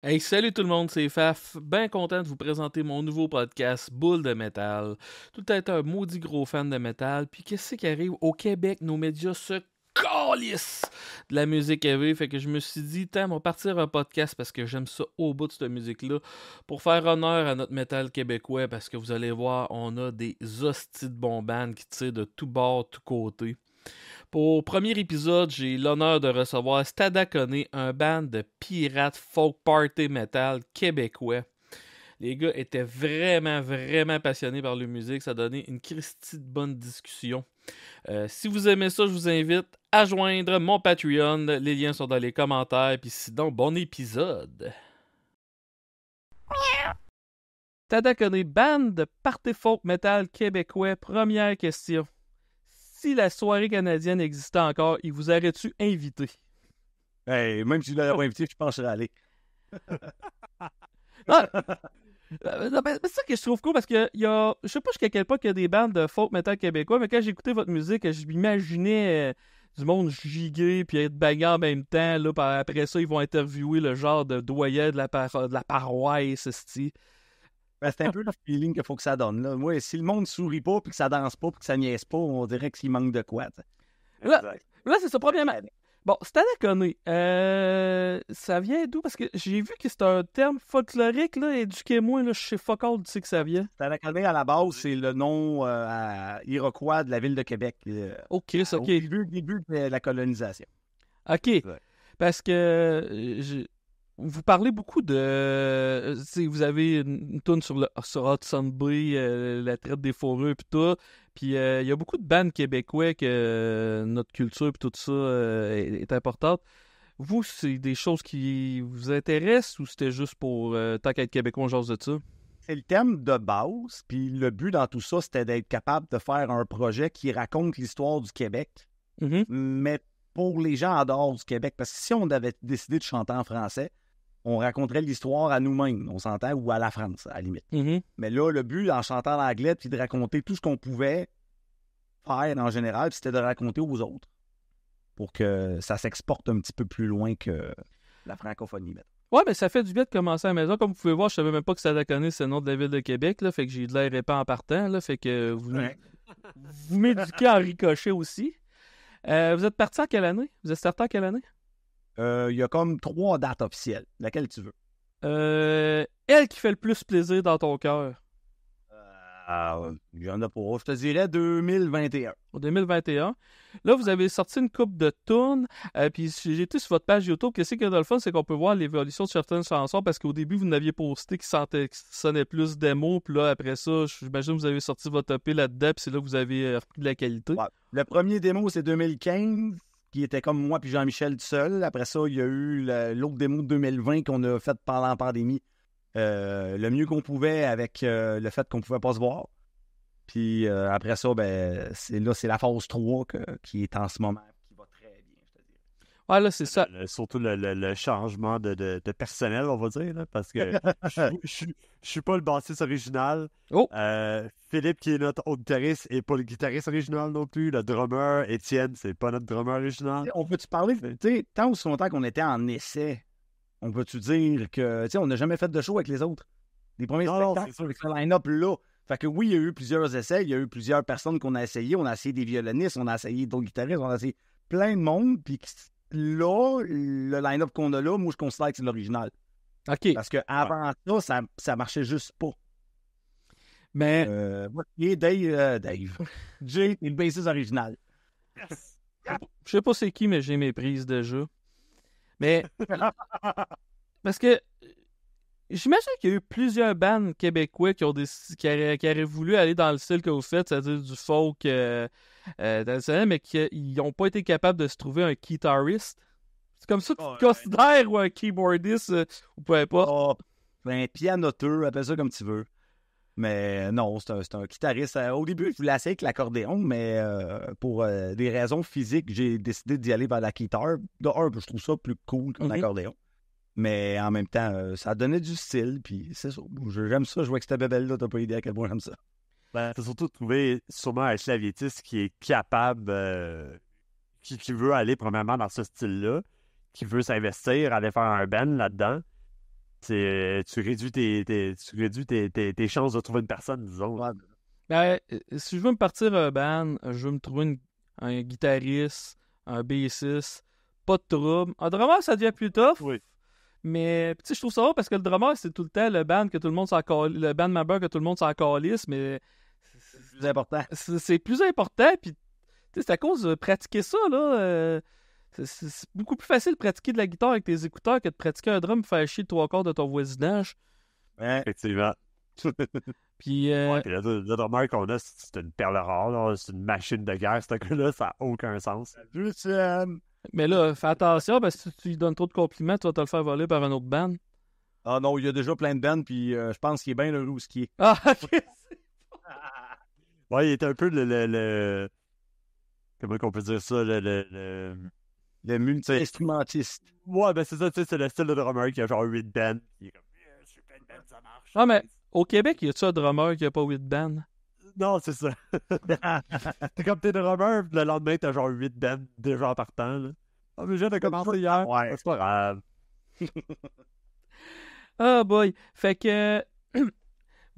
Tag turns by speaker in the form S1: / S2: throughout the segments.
S1: Hey, salut tout le monde, c'est Faf. Ben content de vous présenter mon nouveau podcast, Boule de métal. Tout être un maudit gros fan de métal. Puis qu'est-ce qui arrive au Québec? Nos médias se calissent de la musique heavy. Fait que je me suis dit, on va partir un podcast parce que j'aime ça au bout de cette musique-là. Pour faire honneur à notre métal québécois. Parce que vous allez voir, on a des hosties de bons bands qui tirent de tout bord, tout côté. Pour le premier épisode, j'ai l'honneur de recevoir Stadakone, un band de pirates folk party metal québécois. Les gars étaient vraiment passionnés par la musique. Ça donnait une christie de bonne discussion. Si vous aimez ça, je vous invite à joindre mon Patreon. Les liens sont dans les commentaires. Puis sinon, bon épisode. Stadakone, band de party folk metal québécois. Première question. Si la soirée canadienne existait encore, il vous aurait-tu invité?
S2: Hey, même si je l'avais pas invité, je pense que je serais allé.
S1: Ah, c'est ça que je trouve cool parce que je sais pas jusqu'à quel point il y a des bandes de folk metal québécois, mais quand j'écoutais votre musique, je m'imaginais du monde giguer puis être bagarre en même temps. Là, après ça, ils vont interviewer le genre de doyen de la paroisse, esti.
S2: Ben, c'est un peu le feeling qu'il faut que ça donne. Là. Moi, si le monde sourit pas, puis que ça danse pas, puis que ça niaise pas, on dirait qu'il manque de quoi. T'sais.
S1: Là, c'est ça, premièrement. Bon, Stadakone, ça vient d'où? Parce que j'ai vu que c'est un terme folklorique, là, éduquez-moi, là, je sais fuck all d'où c'est que ça vient.
S2: Stadakone, à la base, c'est le nom iroquois de la ville de Québec.
S1: Ok, c'est
S2: Au
S1: ok.
S2: début de la colonisation.
S1: Ok,
S2: Ouais.
S1: parce que vous parlez beaucoup de... vous avez une tourne sur Hudson Bay, la traite des fourrures puis tout. Puis il y a beaucoup de bandes québécois que notre culture puis tout ça est importante. Vous, c'est des choses qui vous intéressent ou c'était juste pour tant qu'être québécois, on jase de ça?
S2: C'est le thème de base, puis le but dans tout ça, c'était d'être capable de faire un projet qui raconte l'histoire du Québec,
S1: Mhm.
S2: mais pour les gens en dehors du Québec. Parce que si on avait décidé de chanter en français, on raconterait l'histoire à nous-mêmes, on s'entend, ou à la France, à la limite.
S1: Mhm.
S2: Mais là, le but, en chantant l'anglais, puis de raconter tout ce qu'on pouvait faire en général, c'était de raconter aux autres pour que ça s'exporte un petit peu plus loin que la francophonie.
S1: Ouais, mais ça fait du bien de commencer à la maison. Comme vous pouvez voir, je savais même pas que Stadakone, c'est le nom de la ville de Québec, là, fait que j'ai de l'air épais en partant, là, fait que
S2: Ouais.
S1: vous m'éduquez en ricochet aussi. Vous êtes parti en quelle année? Vous êtes starté en quelle année?
S2: Il y a comme 3 dates officielles, laquelle tu veux.
S1: Elle qui fait le plus plaisir dans ton cœur.
S2: Il y en a pas. Je te dirais 2021.
S1: En 2021. Là, vous avez sorti une coupe de tunes. Puis j'ai été sur votre page YouTube. Qu'est-ce qu'il y a dans le fun, c'est qu'on peut voir l'évolution de certaines chansons parce qu'au début, vous n'aviez posté qui sonnait plus démo. Puis là, après ça, j'imagine que vous avez sorti votre EP là-dedans. Puis c'est là que vous avez repris de la qualité.
S2: Ouais. Le premier démo, c'est 2015, qui était comme moi puis Jean-Michel tout seul. Après ça, il y a eu l'autre démo de 2020 qu'on a fait pendant la pandémie. Le mieux qu'on pouvait avec le fait qu'on pouvait pas se voir. Puis après ça, ben, c'est la phase 3 qui est en ce moment, qui va très bien, je te dirais.
S1: Ouais, là, c'est ça.
S3: Surtout le changement de personnel, on va dire, là, parce que je suis pas le bassiste original.
S1: Oh!
S3: Philippe, qui est notre autre guitariste, est pas le guitariste original non plus. Le drummer, Étienne, c'est pas notre drummer original.
S2: On peut-tu parler, tu sais, tant aussi longtemps qu'on était en essai, on peut-tu dire que, tu sais, on n'a jamais fait de show avec les autres? Les premiers
S3: Non,
S2: spectacles
S3: c'est sûr.
S2: avec ce line-up là. Fait que oui, il y a eu plusieurs essais, il y a eu plusieurs personnes qu'on a essayé. On a essayé des violonistes, on a essayé d'autres guitaristes, on a essayé plein de monde. Puis là, le line-up qu'on a là, moi, je considère que c'est l'original.
S1: OK.
S2: Parce qu'avant ça marchait juste pas.
S1: Mais,
S2: Moi, et Dave. Jay est le bassiste original.
S1: je sais pas c'est qui, mais j'ai mes prises déjà. Mais, parce que j'imagine qu'il y a eu plusieurs bands québécois qui auraient voulu aller dans le style que vous faites, c'est-à-dire du folk traditionnel, mais qui n'ont pas été capables de se trouver un guitariste. C'est comme ça que tu te considères ou un keyboardiste ou peu importe.
S2: Oh, un pianoteur, appelle ça comme tu veux. Mais non, c'est un guitariste. Au début, je voulais essayer avec l'accordéon, mais pour des raisons physiques, j'ai décidé d'y aller vers la guitare. De un, je trouve ça plus cool qu'un accordéon. Mais en même temps, ça donnait du style, puis c'est ça. J'aime ça, jouer avec cette bébelle-là, t'as pas idée à quel point j'aime ça.
S3: Ben, t'as surtout trouvé sûrement un claviétiste qui est capable, qui veut aller premièrement dans ce style-là, qui veut s'investir, aller faire un band là-dedans. Tu réduis tes chances de trouver une personne, disons.
S2: Ouais.
S1: Ben, si je veux me partir un band, je veux me trouver un guitariste, un bassiste, pas de trouble. Un drummer, ça devient plus tough.
S3: Oui.
S1: Mais tu sais, je trouve ça rare parce que le drummer, c'est tout le temps le band que tout le monde s'en calisse, le band member que tout le monde s'en calisse, mais
S2: C'est plus important.
S1: c'est plus important. Puis, tu sais, c'est à cause de pratiquer ça, là. C'est beaucoup plus facile de pratiquer de la guitare avec tes écouteurs que de pratiquer un drum et faire chier le trois quarts de ton voisinage.
S2: Ouais.
S3: Effectivement.
S1: Puis,
S3: Ouais, puis le drummer qu'on a, c'est une perle rare, là. C'est une machine de guerre, ce gars-là, ça n'a aucun sens.
S2: Juste,
S1: mais là, fais attention, parce que si tu lui donnes trop de compliments, tu vas te le faire voler par un autre band.
S2: Ah non, il y a déjà plein de bands, puis je pense qu'il est bien heureux où ce qui est.
S1: Ah, ok.
S3: Ouais, il est un peu le... Comment qu'on peut dire ça?
S2: Le multi-instrumentiste.
S3: Ouais, ben c'est ça, tu sais, c'est le style de drummer qui a genre 8 bands. Il est comme, yeah, je suis plein de bands, ça marche.
S1: Ah, mais au Québec, y a-tu un drummer qui a pas 8 bands?
S3: Non, c'est ça. T'es comme t'es drummer, puis le lendemain, t'as genre 8 bands déjà en partant, là. Ah, mais je viens de commencer hier.
S2: Ouais.
S3: C'est pas grave.
S1: Ah, boy. Fait que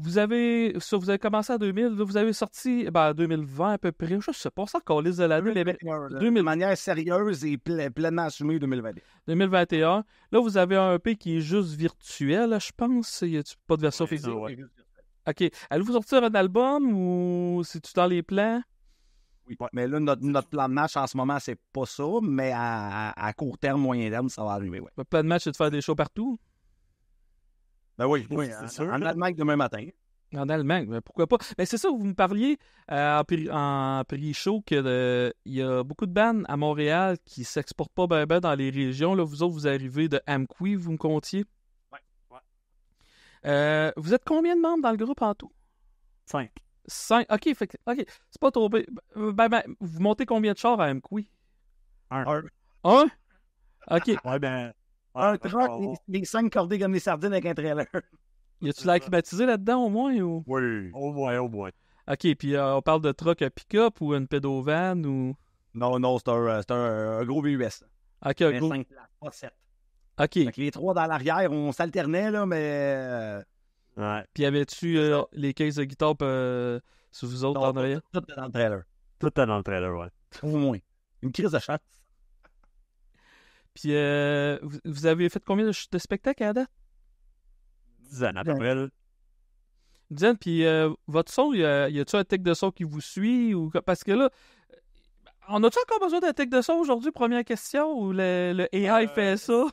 S1: vous avez commencé en 2000, là, vous avez sorti en 2020 à peu près. Je sais pas, ça encore liste de l'année, mais 2000.
S2: De manière sérieuse et pleinement assumée 2021.
S1: 2021. Là, vous avez un EP qui est juste virtuel, je pense. Y a-tu pas de version
S3: Ouais,
S1: physique?
S3: ça, ouais.
S1: OK. Allez-vous sortir un album ou c'est-tu dans les plans?
S2: Oui. Mais là, notre plan de match en ce moment, c'est pas ça, mais à court terme, moyen terme, ça va arriver, ouais.
S1: Le plan de match, c'est de faire des shows partout?
S2: Ben oui,
S3: c'est sûr.
S2: en Allemagne demain matin.
S1: En Allemagne, mais pourquoi pas? Mais c'est ça, vous me parliez en pre-show qu'il y a beaucoup de bands à Montréal qui s'exportent pas ben dans les régions. Là, vous autres, vous arrivez de Amqui, vous me contiez.
S3: Ouais.
S1: Vous êtes combien de membres dans le groupe en tout?
S3: 5.
S1: 5. OK, c'est pas trop... vous montez combien de chars à Amqui?
S3: 1.
S1: Un? OK.
S3: Ouais, ben...
S2: Un truck, les 5 cordés comme des sardines avec un trailer.
S1: Y a-tu l'air climatisé là-dedans au moins? Ou...
S3: Oui, au moins.
S1: OK, puis on parle de truck à pick-up ou une pédovan ou...
S2: Non, c'est un gros VUS.
S1: OK, un
S2: Mais
S1: gros...
S2: 5 places, pas 7.
S1: OK.
S2: Fait que les 3 dans l'arrière, on s'alternait, là, mais...
S3: Ouais.
S1: Puis avais-tu les cases de guitare sur vous autres en arrière?
S2: Tout est dans le trailer.
S3: Tout est dans le trailer, ouais.
S2: Au moins. Une crise de chance.
S1: Puis vous avez fait combien de spectacles à date?
S3: 10 ans à peu près, là.
S1: Diane, puis votre son, y a-tu un tech de son qui vous suit? Parce que là, on a-tu encore besoin d'un tech de son aujourd'hui? Première question. Ou le AI fait ça?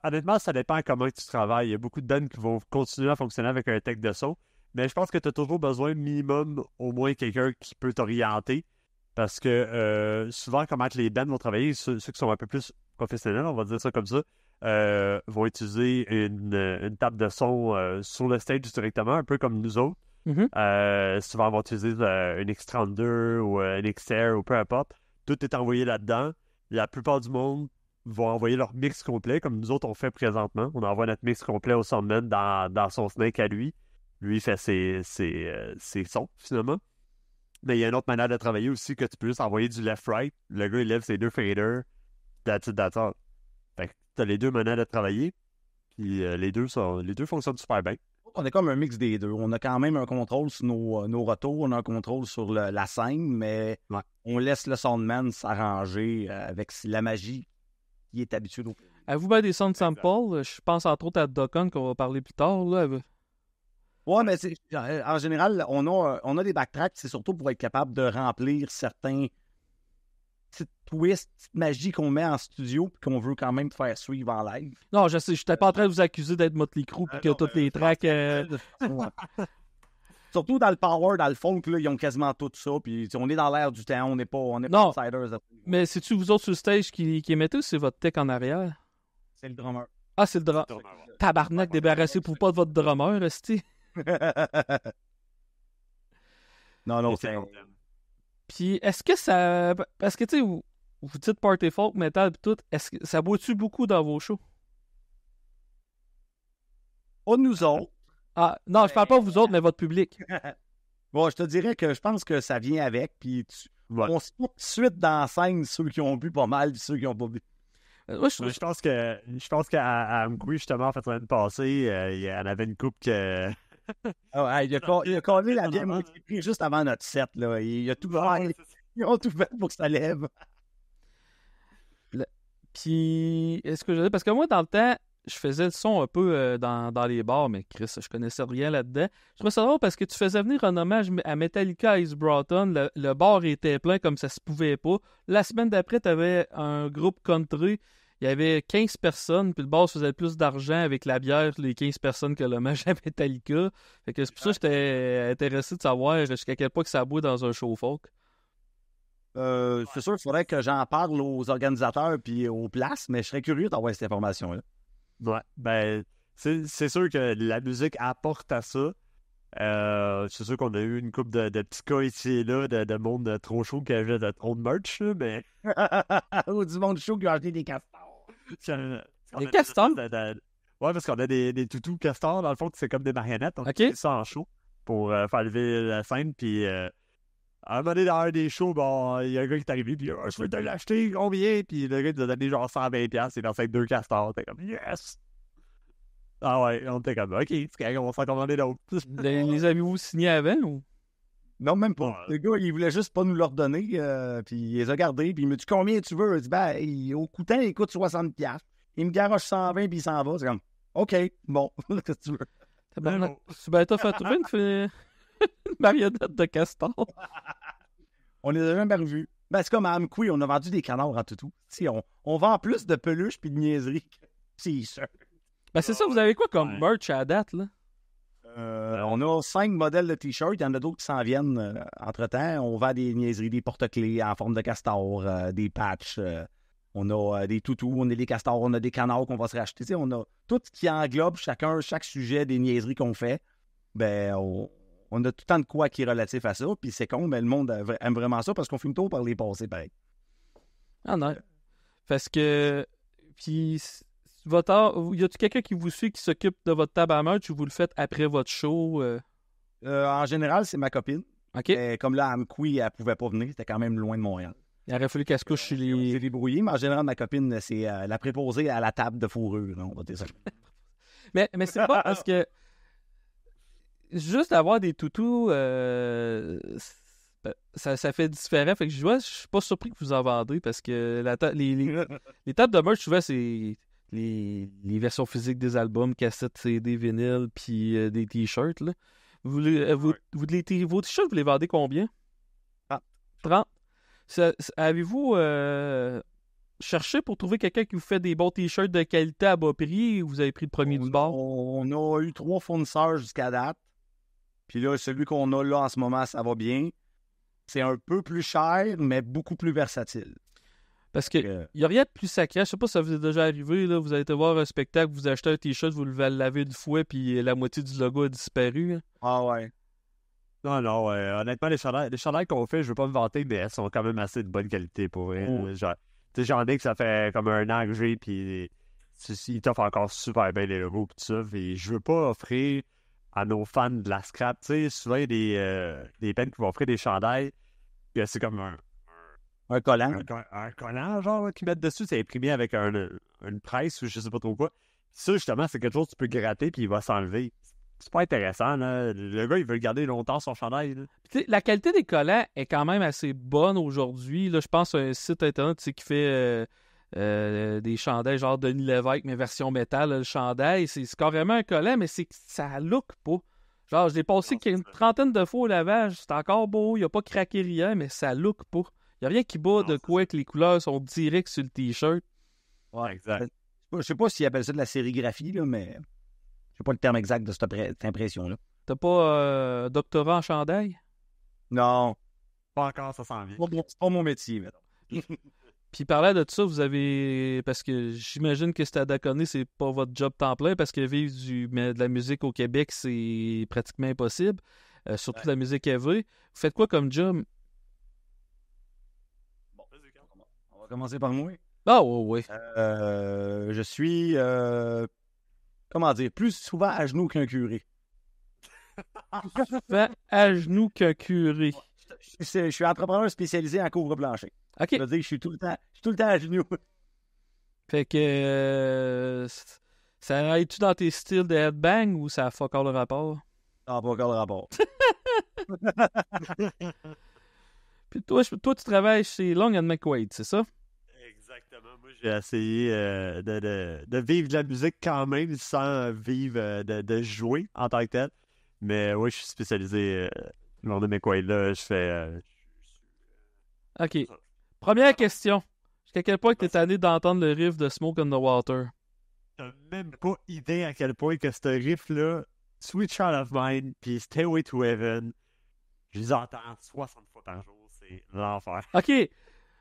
S3: Honnêtement, ça dépend comment tu travailles. Il y a beaucoup de bands qui vont continuer à fonctionner avec un tech de son. Mais je pense que tu as toujours besoin minimum, au moins, quelqu'un qui peut t'orienter. Parce que souvent, comment les bands vont travailler, ceux qui sont un peu plus professionnels, on va dire ça comme ça, vont utiliser une table de son sur le stage directement, un peu comme nous autres.
S1: Mm-hmm.
S3: Souvent, ils vont utiliser une X32 ou une XR ou peu importe. Tout est envoyé là-dedans. La plupart du monde vont envoyer leur mix complet, comme nous autres on fait présentement. On envoie notre mix complet au Soundman dans son Snake à lui. Lui, il fait ses sons, finalement. Mais il y a une autre manière de travailler aussi que tu peux juste envoyer du left-right. Le gars, il lève ses deux faders. That's all. Fait que t'as les deux manières de travailler. Puis les deux fonctionnent super bien.
S2: On est comme un mix des deux. On a quand même un contrôle sur nos retours, on a un contrôle sur la scène, mais
S3: Ouais.
S2: on laisse le soundman s'arranger avec la magie qui est habituée au public.
S1: Avez-vous bien des sound samples? Je pense entre autres à Dokkan qu'on va parler plus tard. Là.
S2: Ouais, mais en général, on a des backtracks, c'est surtout pour être capable de remplir certains petites twists, petites magies qu'on met en studio et qu'on veut quand même faire suivre en live.
S1: Non, je sais, je n'étais pas en train de vous accuser d'être Motley Crue et que toutes les tracks...
S2: Ouais. Surtout dans le power, dans le funk, là, ils ont quasiment tout ça. Puis on est dans l'air du temps, on n'est pas outsiders.
S1: Mais c'est-tu vous autres sur le stage qui émettez ou c'est votre tech en arrière?
S2: C'est le drummer.
S1: Ah, c'est le drummer. Tabarnak, débarrassez-vous pas de votre drummer, esti.
S2: non, c'est...
S1: Puis est-ce que ça... Parce que, tu sais, vous dites party folk, metal et tout, est-ce que ça boit-tu beaucoup dans vos shows?
S2: Pas nous autres.
S1: Ah, non, je parle pas vous autres, mais votre public.
S2: Bon, je te dirais que je pense que ça vient avec, puis on se met tout de suite dans la scène ceux qui ont bu pas mal et ceux qui ont pas bu.
S1: Moi, je trouve
S3: Mais je pense qu'à Amqui, justement, en fait, l'année passée, il y en avait une coupe que.
S2: Ah, il a collé la bière moitié pris juste avant notre set. Là. Il a tout fait. Ils ont tout fait pour que ça lève.
S1: Puis, est-ce que je dis, parce que moi, dans le temps, je faisais le son un peu dans les bars, mais Chris, je connaissais rien là-dedans. Je trouvais ça drôle parce que tu faisais venir un hommage à Metallica à East Broughton. Le bar était plein comme ça se pouvait pas. La semaine d'après, tu avais un groupe country. Il y avait 15 personnes, puis le bar se faisait plus d'argent avec la bière, les 15 personnes que l'hommage à Metallica. Fait que c'est pour ça que j'étais intéressé de savoir jusqu'à quel point que ça boit dans un show folk.
S2: C'est sûr qu'il faudrait que j'en parle aux organisateurs puis aux places, mais je serais curieux d'avoir cette information-là.
S3: Ouais, ben, c'est sûr que la musique apporte à ça. C'est sûr qu'on a eu une couple de petits cas ici et là, de monde trop chaud qui avait de trop de merch, là, mais.
S2: Ou du monde chaud qui a acheté des castors.
S1: Des castors?
S3: Ouais, parce qu'on a des toutous castors, dans le fond, c'est comme des marionnettes. On fait ça en show pour faire lever la scène, puis. À un moment donné, dans un des shows, bon, il y a un gars qui est arrivé, puis je veux te l'acheter, combien? Puis le gars, il nous a donné genre 120$, c'est dans 2 castors. T'es comme, yes! Ah ouais, on était comme, ok, c'est correct, on va s'en commander d'autres.
S1: Les avez-vous signés avant ou?
S2: Non, même pas. Le gars, il voulait juste pas nous leur donner, puis il les a gardés, puis il me dit combien tu veux? Il dit, ben, au coûtant, il coûte 60$. Il me garoche 120, puis il s'en va. C'est comme, ok, bon, qu'est-ce que tu veux?
S1: C'est bien tough à trouver une marionnette de castor.
S2: On les a jamais revus. Ben, c'est comme à Amqui, on a vendu des canards en toutou. On vend plus de peluches puis de niaiseries. C'est sûr.
S1: Ben, c'est ça, vous avez quoi comme merch à la date, là?
S2: On a 5 modèles de t-shirts. Il y en a d'autres qui s'en viennent entre-temps. On vend des niaiseries, des porte-clés en forme de castor, des patchs. On a des toutous, on a des castors, on a des canards qu'on va se racheter. T'sais, on a tout ce qui englobe chaque sujet des niaiseries qu'on fait. Ben, on a tout le temps de quoi qui est relatif à ça. Puis c'est con, mais le monde aime vraiment ça parce qu'on finit tôt par les passer, pareil.
S1: Ah non. Parce que... Puis... Y a-t-il quelqu'un qui vous suit, qui s'occupe de votre table à merch ou vous le faites après votre show?
S2: En général, c'est ma copine.
S1: OK.
S2: Comme là, à Amqui, elle pouvait pas venir. C'était quand même loin de Montréal.
S1: Il aurait fallu qu'elle se couche chez les...
S2: On s'est débrouillé, mais en général, ma copine, c'est la préposée à la table de fourrure. On va dire ça.
S1: mais c'est pas parce que... Juste avoir des toutous, ça fait différent. Fait que je suis pas surpris que vous en vendez parce que les tables de merch, souvent, c'est les versions physiques des albums, cassettes, CD, vinyle, puis des t-shirts. Là. Vos t-shirts, vous les vendez combien? 30. Avez-vous cherché pour trouver quelqu'un qui vous fait des bons t-shirts de qualité à bas prix ou vous avez pris le premier du bord?
S2: On a eu 3 fournisseurs jusqu'à date. Puis là, celui qu'on a là en ce moment, ça va bien. C'est un peu plus cher, mais beaucoup plus versatile.
S1: Parce qu'il n'y a rien de plus sacré. Je sais pas si ça vous est déjà arrivé. Là, vous avez été voir un spectacle, vous achetez un t-shirt, vous le lavez une fois, puis la moitié du logo a disparu. Hein.
S2: Ah ouais.
S3: Non, honnêtement, les chandails qu'on fait, je veux pas me vanter, mais elles sont quand même assez de bonne qualité pour vrai. J'en ai que ça fait comme un an que j'ai, puis ils t'offrent encore super bien les logos, pis tout ça. Et je veux pas offrir à nos fans de la scrap. Tu sais, souvent, il y a des bands qui vont offrir des chandails, puis c'est comme
S2: un collant.
S3: Un collant, genre, qu'ils mettent dessus, c'est imprimé avec une presse ou je sais pas trop quoi. Ça, justement, c'est quelque chose que tu peux gratter, puis il va s'enlever. C'est pas intéressant, là. Le gars, il veut le garder longtemps, son chandail.
S1: La qualité des collants est quand même assez bonne aujourd'hui. Là, je pense à un site internet qui fait des chandails genre Denis Lévesque, mais version métal. Là, le chandail, c'est carrément un collant, mais ça look pas. Genre, je l'ai passé une trentaine de fois au lavage. C'est encore beau, il a pas craqué rien, mais ça look pas. Il n'y a rien qui bat de quoi que les couleurs sont directes sur le t-shirt.
S3: Ouais, exact.
S2: Je sais pas s'ils appellent ça de la sérigraphie, là, mais je sais pas le terme exact de cette impression-là.
S1: T'as pas doctorat en chandail?
S2: Non.
S3: Pas encore, ça s'en vient.
S2: C'est pas mon métier, maintenant.
S1: Puis parlant de ça, vous avez... Parce que j'imagine que c'est à Daconner, c'est pas votre job temps plein, parce que vivre de la musique au Québec, c'est pratiquement impossible. Surtout la musique heavy. Vous faites quoi comme job?
S2: Bon, on va commencer par moi.
S1: Ah oui.
S2: Je suis... comment dire? Plus souvent à genoux qu'un curé.
S1: Souvent à genoux qu'un curé.
S2: Je suis entrepreneur spécialisé en couvre-plancher.
S1: OK.
S2: Ça veut dire que je suis tout le temps à genoux.
S1: Fait que ça aide-tu dans tes styles de headbang ou ça a fuck all le rapport?
S2: Ah, pas encore le rapport.
S1: Puis toi, tu travailles chez Long and McQuaid, c'est ça?
S3: Exactement. Moi, j'ai essayé de vivre de la musique quand même sans vivre de jouer en tant que tel. Mais oui, je suis spécialisé lors de mes coins là. Je fais.
S1: OK. Première question. Jusqu'à quel point t'es tanné d'entendre le riff de Smoke on the Water?
S3: T'as même pas idée à quel point que ce riff-là, Sweet Child of Mine, puis Stairway to Heaven, je les entends 60 fois par jour. C'est l'enfer.
S1: OK.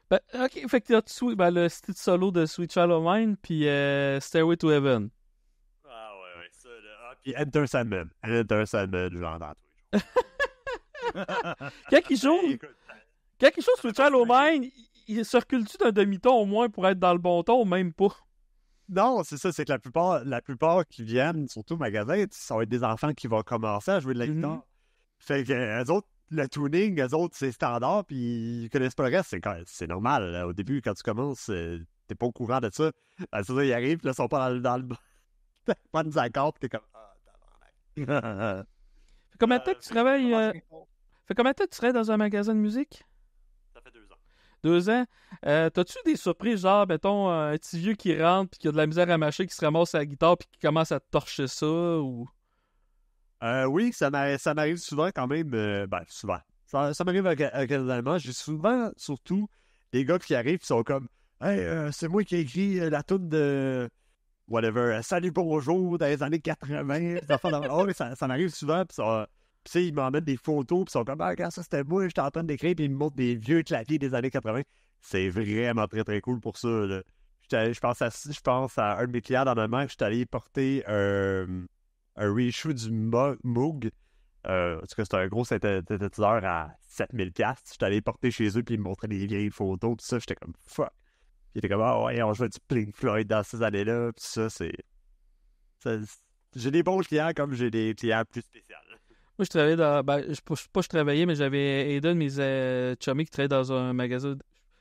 S1: Ben, OK, fait que t'as le style solo de Sweet Child of Mine puis Stairway to Heaven.
S3: Ah ouais, ça, là. Ah, puis Enter Sandman. Enter Sandman, je l'entends tous les jours.
S1: Quand il joue,
S3: Écoute,
S1: Sweet Child of Mine, il circule-tu d'un demi-ton au moins pour être dans le bon ton ou même pas?
S3: non, c'est ça, c'est que la plupart qui viennent, surtout au magasin, ça va être des enfants qui vont commencer à jouer de la guitare. Fait que eux autres, le tuning, eux autres, c'est standard, puis ils connaissent pas le reste. C'est normal. Là. Au début, quand tu commences, t'es pas au courant de ça. C'est ça, ils arrivent, puis là, ils sont pas dans le pas des accords, puis t'es comme tabarnak.
S1: Fait combien de temps que tu travailles fait combien de temps que tu travailles dans un magasin de musique?
S3: Ça fait 2 ans.
S1: 2 ans. T'as-tu des surprises, genre, mettons, un petit vieux qui rentre puis qui a de la misère à mâcher, qui se ramasse à la guitare puis qui commence à te torcher ça, ou...
S3: Oui, ça m'arrive souvent quand même. Souvent. Ça m'arrive occasionnellement. J'ai souvent, surtout, des gars qui arrivent qui sont comme Hey, c'est moi qui ai écrit la toune de whatever, Salut bonjour dans les années 80. Ça m'arrive souvent. Puis ils m'emmènent des photos. Puis ils sont comme regarde, ça c'était moi, j'étais en train d'écrire. Puis ils me montrent des vieux claviers des années 80. C'est vraiment très très cool pour ça. Là. Je pense à un de mes clients dans le que je suis allé porter un reissue du Moog. En tout cas, c'était un gros synthétiseur à 7000$. J'étais allé porter chez eux, puis ils me montraient des vieilles photos, puis ça, j'étais comme fuck. Puis ils étaient comme, ah ouais, on jouait du Pink Floyd dans ces années-là, puis j'ai des bons clients comme j'ai des clients plus spéciaux.
S1: Moi, je travaillais dans... Ben, je travaillais, mais j'avais aidé un de mes chummies qui travaillait dans un magasin...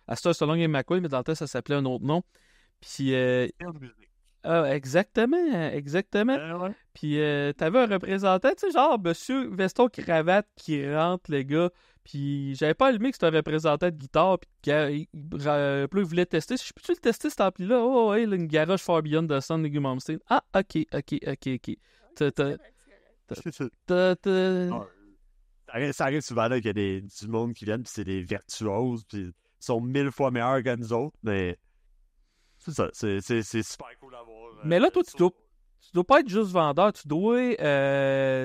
S1: À Star Long et McQuaid, mais dans le temps, ça s'appelait un autre nom. Puis... exactement.
S3: Ouais.
S1: Puis t'avais un représentant, tu sais, genre monsieur veston cravate qui rentre, le gars. Puis j'avais pas allumé que c'était un représentant de guitare. Puis il voulait tester. Je peux-tu le tester cet ampli-là? Oh, ouais, là, une garage Far Beyond de Sun Legume Armstead. Ah, ok.
S3: Ça arrive souvent là, qu'il y a du monde qui viennent, puis c'est des virtuoses, puis ils sont 1000 fois meilleurs que nous autres, mais c'est ça, c'est super cool à voir.
S1: Mais là, toi, tu dois pas être juste vendeur, tu dois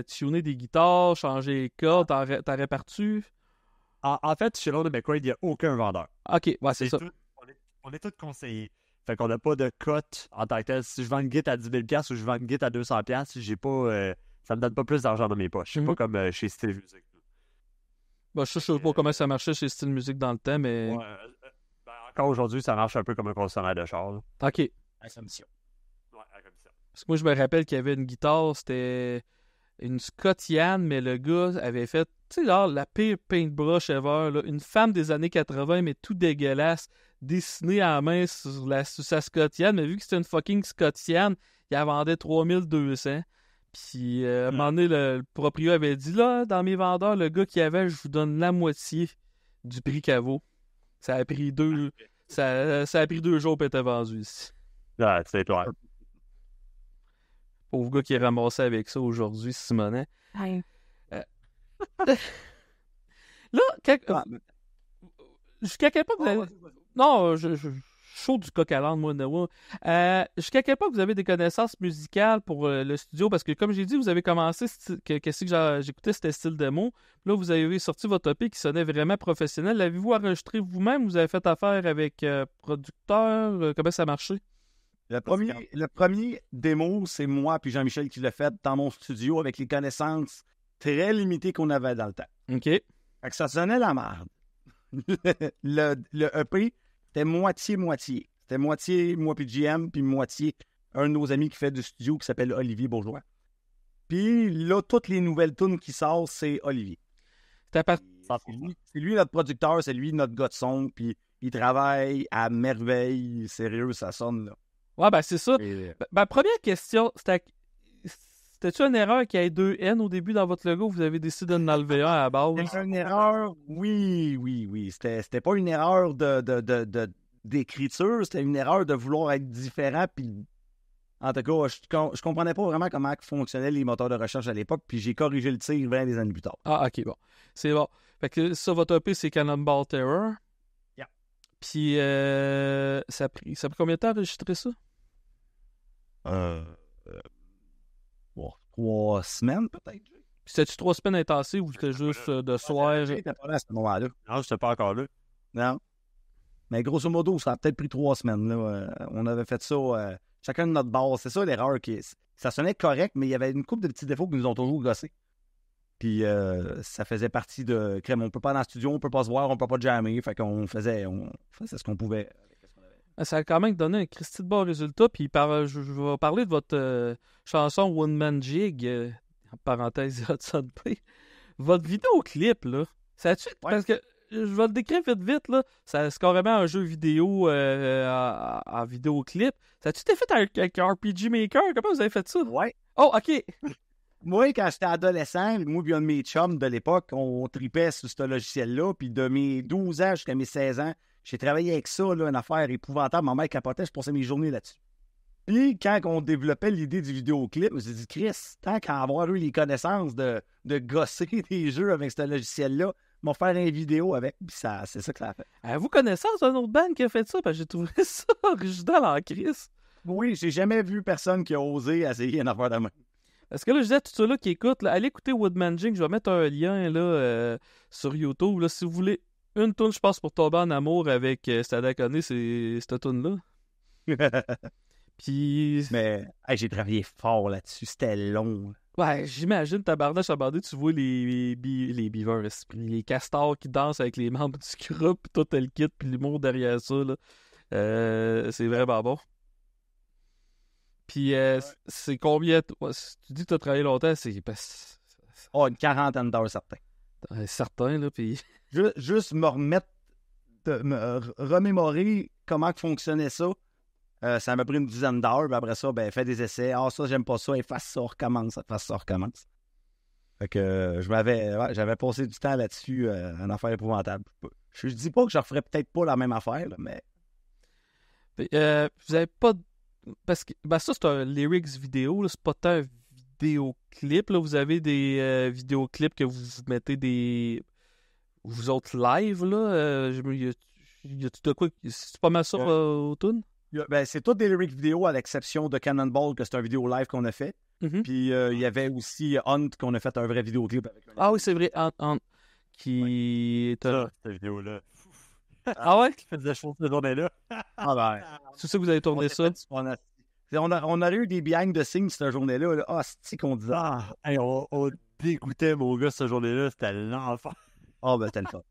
S1: tuner des guitares, changer les cordes, t'en répares-tu?
S3: En fait, chez Lord McQuaid, il n'y a aucun vendeur.
S1: Ok, ouais, c'est ça.
S3: On est tous conseillers. Fait qu'on n'a pas de cote en tant que tel. Si je vends une guitare à 10 000$ ou je vends une guitare à 200$, j'ai pas, ça me donne pas plus d'argent dans mes poches. C'est pas comme chez Style Music.
S1: Bah, je sais pas comment ça marchait chez Style Music dans le temps, mais...
S3: Ouais, encore aujourd'hui, ça marche un peu comme un concessionnaire de char. Là.
S1: Ok.
S2: À commission.
S3: Ouais, à commission.
S1: Parce que moi, je me rappelle qu'il y avait une guitare, c'était une Scott Yann, mais le gars avait fait, tu sais, genre, la pire paintbrush ever, là, une femme des années 80, mais tout dégueulasse, dessinée à la main sur sa Scott Yann, mais vu que c'était une fucking Scott Yann, il la vendait 3200. Puis, à un moment donné, le proprio avait dit, là, dans mes vendeurs, le gars qui avait, je vous donne la moitié du prix qu'elle vaut. Ça a pris 2 jours pour être vendu ici.
S3: Ah, c'est clair.
S1: Pauvre gars qui est ramassé avec ça aujourd'hui, Simonet. Là, jusqu'à quel point vous avez... Non, je chaud du coq à l'âne, moi, Noah. Jusqu'à quel point vous avez des connaissances musicales pour le studio? Parce que, comme j'ai dit, vous avez commencé, qu'est-ce que j'écoutais, c'était style démo. Là, vous avez sorti votre EP qui sonnait vraiment professionnel. L'avez-vous enregistré vous-même? Vous avez fait affaire avec producteur? Comment ça marchait?
S2: Le premier démo, c'est moi puis Jean-Michel qui l'a fait dans mon studio avec les connaissances très limitées qu'on avait dans le temps.
S1: OK.
S2: Fait que ça sonnait la merde. le EP, c'était moitié-moitié. C'était moitié moi puis GM, puis moitié un de nos amis qui fait du studio qui s'appelle Olivier Bourgeois. Puis là, toutes les nouvelles tunes qui sortent, c'est Olivier. C'est lui notre producteur, c'est lui notre gars de son, puis il travaille à merveille. Sérieux, ça sonne là.
S1: Ouais, ben c'est ça.
S2: Et,
S1: Première question, c'était-tu une erreur qu'il y ait 2 N au début dans votre logo ou vous avez décidé d'en enlever un à la base?
S2: c'était une erreur, oui. C'était pas une erreur d'écriture, c'était une erreur de vouloir être différent. Puis, en tout cas, je comprenais pas vraiment comment fonctionnaient les moteurs de recherche à l'époque, puis j'ai corrigé le tir 20 des années plus tard.
S1: Ah, ok, bon. C'est bon. Fait que ça, votre EP, c'est Cannonball Terror.
S2: Yeah.
S1: Puis, ça a pris combien de temps d'enregistrer ça?
S2: Bon, 3 semaines peut-être.
S1: Puis, c'était-tu 3 semaines intensives ou c'était juste de soir?
S2: J'étais pas là à ce moment-là.
S3: Non, j'étais pas encore là.
S2: Non. Mais grosso modo, ça a peut-être pris 3 semaines. Là. On avait fait ça chacun de notre base. C'est ça l'erreur. Ça sonnait correct, mais il y avait une couple de petits défauts qui nous ont toujours gossés. Puis ça faisait partie de crème. On peut pas dans le studio, on peut pas se voir, on peut pas jammer. Fait qu'on faisait ce qu'on pouvait.
S1: Ça a quand même donné un Christy de bon résultat. Puis je vais parler de votre chanson One Man Jig, en parenthèse Hudson Bay. Votre vidéoclip, là, parce que je vais le décrire vite, là. C'est carrément un jeu vidéo en vidéoclip. Ça a-tu été fait avec RPG Maker? Comment vous avez fait ça?
S2: Ouais.
S1: Oh, OK.
S2: Moi, quand j'étais adolescent, moi et un de mes chums de l'époque, on tripait sur ce logiciel-là. Puis de mes 12 ans jusqu'à mes 16 ans, j'ai travaillé avec ça, là, une affaire épouvantable. Ma mère capotait, je passais mes journées là-dessus. Puis quand on développait l'idée du vidéoclip, je me suis dit, Chris, tant qu'à avoir eu les connaissances de gosser des jeux avec ce logiciel-là, m'ont faire une vidéo avec. Puis c'est ça que ça a fait.
S1: Avez-vous connaissance d'un autre band qui a fait ça? Parce que j'ai trouvé ça original en crise.
S2: Oui, j'ai jamais vu personne qui a osé essayer une affaire de main.
S1: Parce que là, je disais à tous ceux-là qui écoutent, là, allez écouter Woodman Jing. Je vais mettre un lien là, sur YouTube. Là, si vous voulez une tune, je pense, pour tomber en amour avec Stadakone, c'est cette tune-là. Puis.
S2: Mais j'ai travaillé fort là-dessus. C'était long.
S1: Ouais, j'imagine, tabarnache abandé, tu vois les beavers, les castors qui dansent avec les membres du groupe, puis tout le kit, puis l'humour derrière ça, là. C'est vraiment bon. Puis, c'est combien... Si tu dis que tu as travaillé longtemps, c'est...
S2: Une 40 d'heures, certain.
S1: Certain, là, puis...
S2: Juste me remémorer comment fonctionnait ça. Ça m'a pris une dizaine d'heures, puis après ça, fais des essais. Ah, ça, j'aime pas ça, efface ça, recommence. Fait que j'avais passé du temps là-dessus, une affaire épouvantable. Je dis pas que je referais peut-être pas la même affaire, là, mais...
S1: vous avez pas... Parce que ça, c'est un lyrics vidéo, là, c'est pas tant un vidéoclip. Là. Vous avez des vidéoclips que vous mettez des... Vous autres live, là. Y a-tu de quoi... C'est pas mal ça au tune?
S2: C'est toutes des lyrics vidéo à l'exception de Cannonball, que c'est un vidéo live qu'on a fait.
S1: Mm-hmm.
S2: Puis il y avait aussi Hunt, qu'on a fait un vrai vidéoclip avec.
S1: Ah oui, c'est vrai, Hunt. Qui est un...
S3: Ça, cette vidéo-là.
S1: Ah ouais?
S3: Qui faisait chaud cette journée-là.
S1: C'est ça que vous avez tourné ça?
S2: On a eu des behind the scenes cette journée-là. Là. Ah, c'est qu'on disait.
S3: On dégoûtait, mon gars, cette journée-là. C'était l'enfer.
S2: C'était le fun.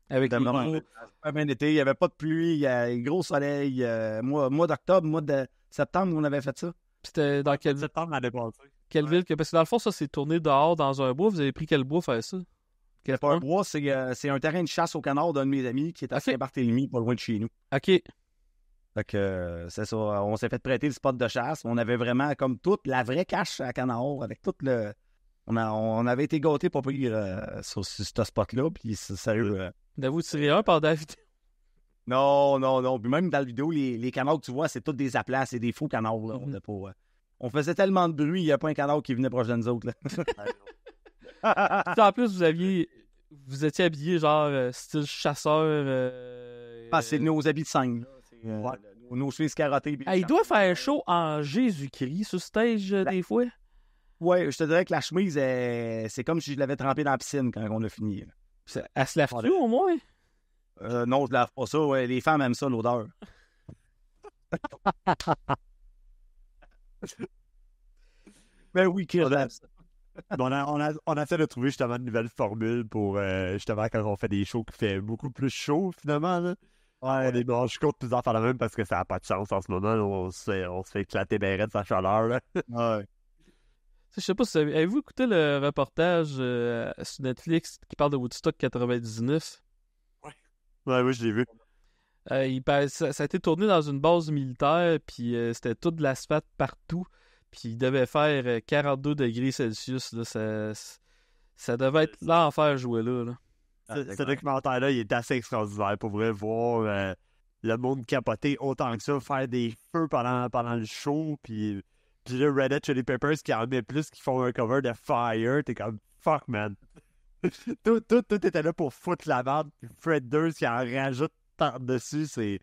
S1: Avec
S2: vraiment un bien été. Il n'y avait pas de pluie. Il y a un gros soleil. Mois d'octobre, mois de septembre, on avait fait ça.
S1: C'était dans quelle
S3: septembre l'année passée.
S1: Quelle ville? Parce que dans le fond, ça, c'est tourné dehors dans un bois. Vous avez pris quel bois faire ça?
S2: C'est pas un bois, c'est un terrain de chasse au canard d'un de mes amis qui est à Saint-Barthélemy, pas loin de chez nous.
S1: OK.
S2: Fait que c'est ça. On s'est fait prêter le spot de chasse. On avait vraiment comme toute la vraie cache à canard avec tout le... On avait été gâtés pour pire sur ce spot-là. Puis sérieux...
S1: D'avouer tirer un pendant la vidéo.
S2: Non. Puis même dans la vidéo, les canards que tu vois, c'est tous des aplats, c'est des faux canards. Là. On faisait tellement de bruit, il n'y a pas un canard qui venait proche de nous autres. Là.
S1: En plus, vous étiez habillé genre style chasseur.
S2: C'est nos habits de scène. Nos chemises carottées.
S1: Il doit faire chaud en Jésus-Christ sur stage des fois.
S2: Ouais, je te dirais que la chemise, c'est comme si je l'avais trempée dans la piscine quand on a fini.
S1: Elle se lave-tu au moins?
S2: Non, je lave pas ça. Ouais. Les femmes aiment ça, l'odeur. Ben oui, Chris,
S3: on a essayé de trouver justement une nouvelle formule pour justement quand on fait des shows qui fait beaucoup plus chaud finalement. Là. Ouais, je suis content de tout en faire la même parce que ça n'a pas de chance en ce moment. Là, on se fait éclater bien raide de sa chaleur. Là.
S2: Ouais.
S1: Je sais pas si avez-vous écouté le reportage sur Netflix qui parle de Woodstock 99?
S3: Ouais, oui, je l'ai vu.
S1: Ça a été tourné dans une base militaire, puis c'était tout de l'asphalte partout. Puis il devait faire 42 degrés Celsius. Là, ça devait être l'enfer jouer là.
S3: Ce documentaire-là, il est assez extraordinaire pour vrai voir le monde capoter autant que ça, faire des feux pendant le show, puis là, Red Hot Chili Peppers qui en met plus, qui font un cover de Fire, t'es comme fuck man. tout était là pour foutre la merde, puis Fred Durst qui en rajoute par-dessus, c'est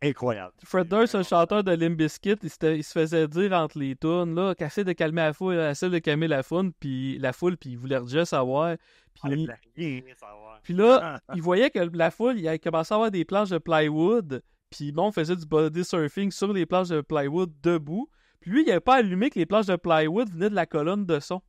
S3: incroyable.
S1: Fred Durst, un chanteur de Limp Bizkit, il se faisait dire entre les tunes là, qu'il essaie de calmer la foule, essaie de calmer la foule, puis il voulait déjà savoir. Puis là, il voyait que la foule, il avait commencé à avoir des planches de plywood, puis bon, on faisait du body surfing sur les planches de plywood debout. Puis lui, il n'avait pas allumé que les planches de plywood venaient de la colonne de son.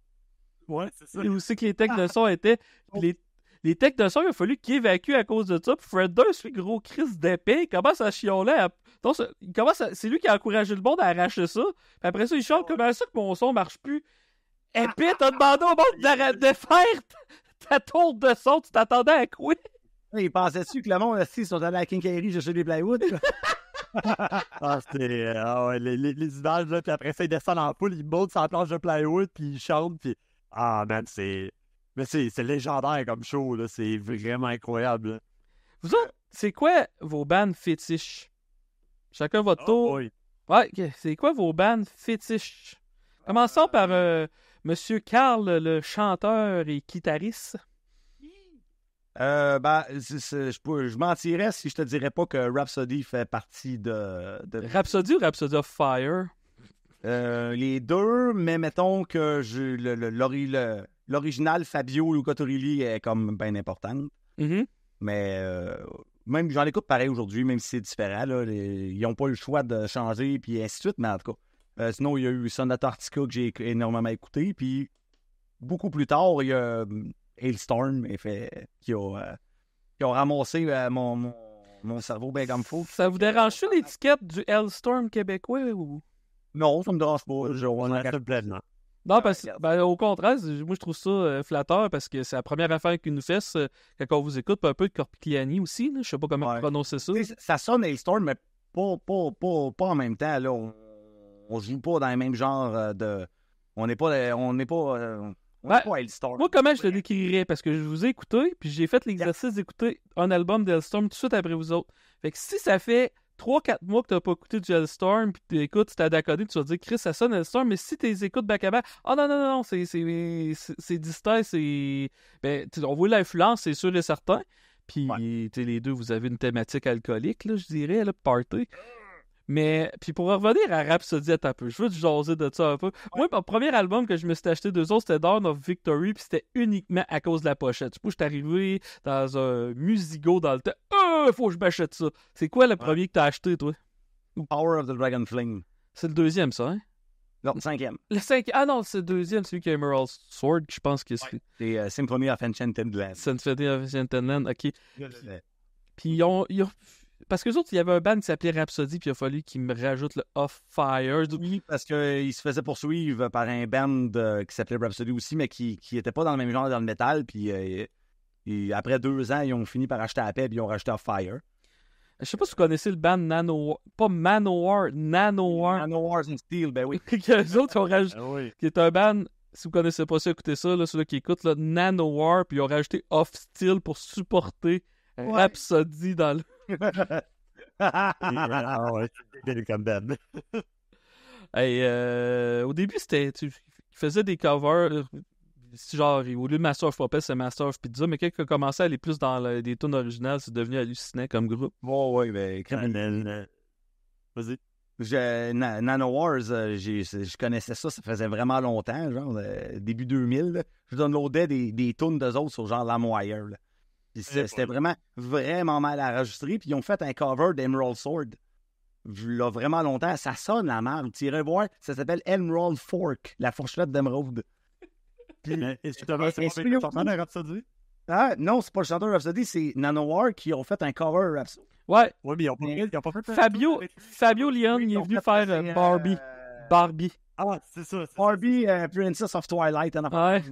S3: Ouais, c'est ça.
S1: Et aussi que les techs de son étaient. Puis les techs de son, il a fallu qu'ils évacuent à cause de ça. Puis Fred Durst, lui, gros Chris d'épée, il commence à chialer. Donc, c'est lui qui a encouragé le monde à arracher ça. Puis après ça, il chante comment ça que mon son marche plus. Épée, t'as demandé au monde de faire ta tour de son. Tu t'attendais à quoi?
S2: Il pensait-tu que le monde, ils sont allés à Kincaid chercher des plywood?
S3: Ouais, les images, là, puis après ça, ils descendent en poule, ils montent sur la planche de plywood, puis ils chantent, puis man, c'est légendaire comme show, là, c'est vraiment incroyable, là.
S1: Vous autres, c'est quoi vos bandes fétiches? Chacun votre tour.
S3: Oui.
S1: Ouais, c'est quoi vos bandes fétiches? Commençons par Monsieur Carl, le chanteur et guitariste.
S2: Je mentirais si je te dirais pas que Rhapsody fait partie de...
S1: Rhapsody ou Rhapsody of Fire?
S2: Les deux, mais mettons que l'original Fabio Luca Turilli est comme bien importante.
S1: Mm-hmm.
S2: Mais même j'en écoute pareil aujourd'hui, même si c'est différent. Là, ils n'ont pas eu le choix de changer, puis ainsi de suite, mais en tout cas. Sinon, il y a eu Sonata Arctica que j'ai énormément écouté, puis beaucoup plus tard, il y a Hailstorm qui a ramassé mon cerveau bien comme faux.
S1: Ça vous dérange-tu l'étiquette du Hailstorm québécois ou...
S2: Non, ça me dérange pas.
S3: On a fait pleinement.
S1: Non, parce que au contraire, moi je trouve ça flatteur parce que c'est la première affaire qu'il nous fait quand on vous écoute, puis un peu de Corpicliani aussi, là, je sais pas comment prononcer ça.
S2: Ça sonne Hailstorm, mais pas en même temps. Là, on joue pas dans le même genre de... On n'est pas Hailstorm.
S1: Moi, comment je le décrirais? Parce que je vous ai écouté, puis j'ai fait l'exercice d'écouter un album d'Hailstorm tout de suite après vous autres. Fait que si ça fait 3-4 mois que t'as pas écouté du Hailstorm, puis t'écoutes, tu t'as d'accordé, tu vas dire, Chris, ça sonne Hailstorm, mais si t'es écoutes back-à-back, non, c'est distinct, c'est... Ben, on voit l'influence, c'est sûr et certain. Puis, les deux, vous avez une thématique alcoolique, là, je dirais, là, party. Mais, puis pour revenir à Rhapsody un peu, je veux te jaser de ça un peu. Moi, mon premier album que je me suis acheté d'eux autres, c'était Dawn of Victory, puis c'était uniquement à cause de la pochette. Je sais pas, je suis arrivé dans un Musigo dans le temps. Faut que je m'achète ça. C'est quoi le premier que t'as acheté, toi?
S2: Power of the Dragon Flame.
S1: C'est le deuxième, ça, hein?
S2: Non, le cinquième.
S1: Le cinquième. Ah non, c'est le deuxième, celui qui a Emerald Sword, je pense que c'est.
S2: C'est Symphony of Enchanted Land.
S1: Symphony of Enchanted Land, ok. Puis ils ont... Parce que autres, il y avait un band qui s'appelait Rhapsody, puis il a fallu qu'ils me rajoutent le Off Fire.
S2: Oui, parce qu'il se faisait poursuivre par un band qui s'appelait Rhapsody aussi, mais qui était pas dans le même genre dans le métal. Puis après 2 ans, ils ont fini par acheter la paix, puis ils ont rajouté Off Fire.
S1: Je sais pas si vous connaissez le band Nanowar. Pas Manowar, Nanowar.
S2: Nanowar and Steel, ben oui.
S1: Les autres, ils ont rajouté. Qui est un band, si vous connaissez pas ça, écoutez ça, là, ceux qui écoutent, là, Nanowar, puis ils ont rajouté Off Steel pour supporter Rhapsody dans le.
S3: C'est comme Ben.
S1: Au début, c'était. Il faisait des covers. Genre, au lieu de Master of Puppets, c'est Master of Pizza, mais quand il a commencé à aller plus dans des tunes originales, c'est devenu hallucinant comme groupe.
S2: Oui, ben,
S3: vas-y.
S2: Nanowars, je connaissais ça faisait vraiment longtemps, genre début 2000. Là. Je downloadais des tunes d'eux autres sur genre LimeWire. C'était vraiment mal enregistré. Puis ils ont fait un cover d'Emerald Sword. Là, vraiment longtemps. Ça sonne la merde. Tu irais voir, ça s'appelle Emerald Fork, la fourchette d'Emerald.
S3: Est-ce que tu avais le chanteur de Rhapsody?
S2: Ah, non, c'est pas le chanteur de Rhapsody, c'est Nanowar qui ont fait un cover Rhapsody.
S1: Ouais.
S3: Oui, mais ils n'ont pas fait
S1: Fabio Leon, il est venu faire Barbie. Barbie.
S3: Ah, c'est ça.
S2: Barbie, Princess of Twilight.
S1: Ouais.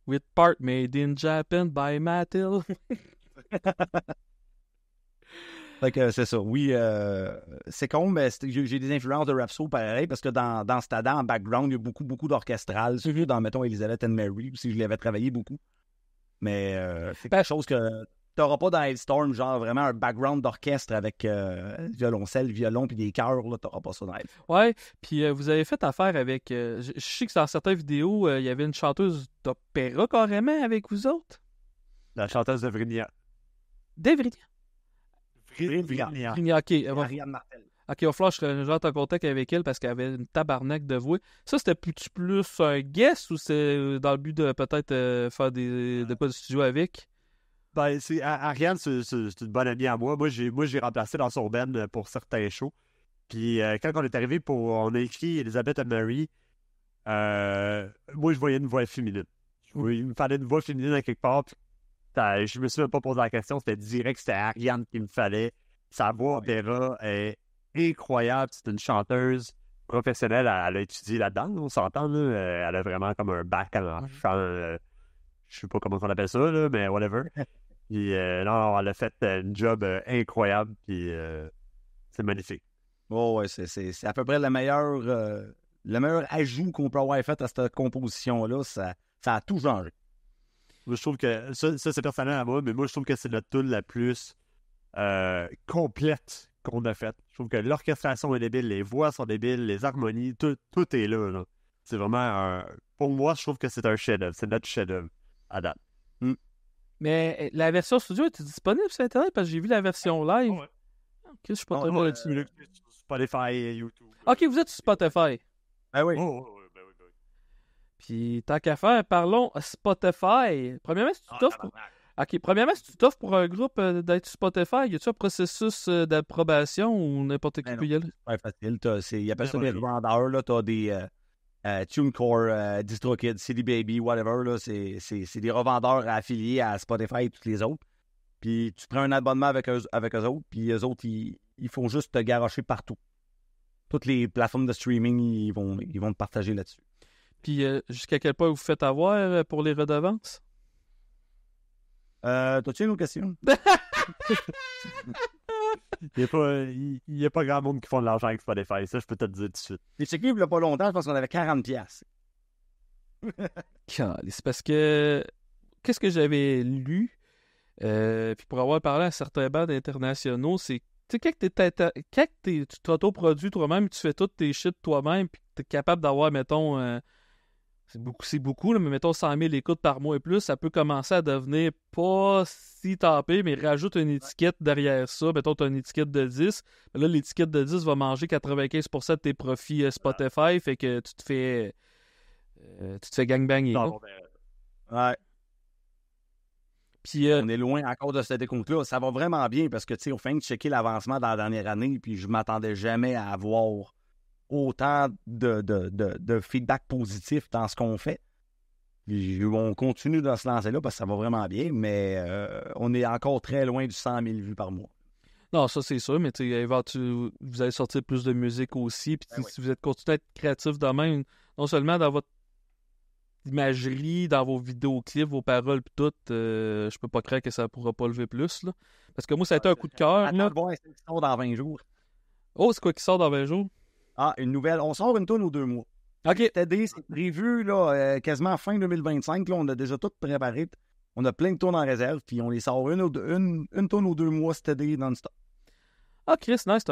S1: With part made in Japan by Mattel.
S2: Fait que c'est ça. Oui, c'est con, mais j'ai des influences de Rhapsody pareil, parce que dans Stada, en background, il y a beaucoup, beaucoup d'orchestral. Surtout dans, mettons, Elizabeth and Mary, aussi, je l'avais travaillé beaucoup. Mais c'est quelque chose que t'auras pas dans Hailstorm, genre vraiment un background d'orchestre avec violoncelle, violon puis des chœurs, là, t'auras pas ça dans Hailstorm.
S1: Ouais, puis vous avez fait affaire avec... je sais que dans certaines vidéos, il y avait une chanteuse d'opéra carrément avec vous autres.
S3: La chanteuse de Vrinia.
S1: Devrinia.
S3: Vrinia.
S1: OK.
S2: Ariane Martel.
S1: OK, il va falloir que je rentre en contact avec elle parce qu'elle avait une tabarnak de voix. Ça, c'était plus un guest ou c'est dans le but de peut-être faire de quoi de studio avec?
S3: Ben, Ariane, c'est une bonne amie à moi. Moi, j'ai remplacé dans son band pour certains shows. Puis quand on est arrivé on a écrit Elizabeth and Mary, moi, je voyais une voix féminine. Il me fallait une voix féminine à quelque part. Puis, je me suis même pas posé la question. C'était direct, c'était Ariane qu'il me fallait. Sa voix opéra est incroyable. C'est une chanteuse professionnelle. Elle a étudié là-dedans, on s'entend. Là. Elle a vraiment comme un bac en chant. Je sais pas comment on appelle ça, là, mais whatever. Puis non, elle a fait un job incroyable. Puis c'est magnifique.
S2: Oh, ouais, c'est à peu près le meilleur ajout qu'on peut avoir fait à cette composition-là. Ça a tout changé.
S3: Moi, je trouve que ça c'est personnel à moi, mais moi, je trouve que c'est notre tune la plus complète qu'on a faite. Je trouve que l'orchestration est débile, les voix sont débiles, les harmonies, tout est là. C'est vraiment pour moi, je trouve que c'est un chef-d'œuvre. C'est notre chef-d'œuvre à date.
S1: Mais la version studio est disponible sur Internet parce que j'ai vu la version live.
S3: Ouais.
S1: Ok, je suis pas très bon là-dessus.
S3: Spotify et YouTube.
S1: Ok, vous êtes sur Spotify.
S2: Ah oui.
S3: Ben oui.
S1: Puis, tant qu'à faire, parlons Spotify. Premièrement, si tu t'offres pour un groupe d'être sur Spotify, y a-tu un processus d'approbation ou n'importe qui peut y aller?
S2: C'est facile. Ils appellent ça des revendeurs. Là, t'as des TuneCore, DistroKid, CD Baby, whatever. Là, c'est des revendeurs affiliés à Spotify et tous les autres. Puis tu prends un abonnement avec eux autres, puis eux autres, ils font juste te garrocher partout. Toutes les plateformes de streaming, ils vont te partager là-dessus.
S1: Puis jusqu'à quel point vous faites avoir pour les redevances?
S2: T'as-tu une autre question?
S3: Il n'y a pas grand monde qui font de l'argent avec Spotify, ça je peux te le dire tout de suite.
S2: J'ai checké il n'y a pas longtemps, je pense qu'on avait 40$.
S1: C'est parce que qu'est-ce que j'avais lu? Puis pour avoir parlé à certains bands internationaux, c'est tu sais, quand tu t'auto-produis toi-même, tu fais tous tes shit toi-même, puis tu es capable d'avoir, mettons, c'est beaucoup là, mais mettons 100 000 écoutes par mois et plus, ça peut commencer à devenir pas si tapé, mais rajoute une étiquette derrière ça. Mettons, tu as une étiquette de 10. Mais là, l'étiquette de 10 va manger 95% de tes profits Spotify, fait que tu te fais gangbanger.
S2: Ouais.
S1: Puis,
S2: on est loin encore de ce décompte-là. Ça va vraiment bien parce que, tu sais, au fin de checker l'avancement dans la dernière année, puis je m'attendais jamais à avoir autant de feedback positif dans ce qu'on fait. Puis on continue de se lancer là parce que ça va vraiment bien, mais on est encore très loin du 100 000 vues par mois.
S1: Non, ça c'est sûr, mais vous allez sortir plus de musique aussi. Puis si vous êtes continué à être créatif de même, non seulement dans votre imagerie, dans vos vidéoclips, vos paroles puis tout, je peux pas croire que ça pourra pas lever plus. Là. Parce que moi, ça a été un coup de cœur.
S2: Attends de voir ce qui sort dans 20 jours.
S1: Oh, c'est quoi qui sort dans 20 jours?
S2: Ah, une nouvelle. On sort une tourne aux 2 mois.
S1: OK.
S2: C'est prévu là, quasiment fin 2025. Là, on a déjà tout préparé. On a plein de tournes en réserve, puis on les sort une tourne aux 2 mois cet été non-stop.
S1: Ah, Chris, nice.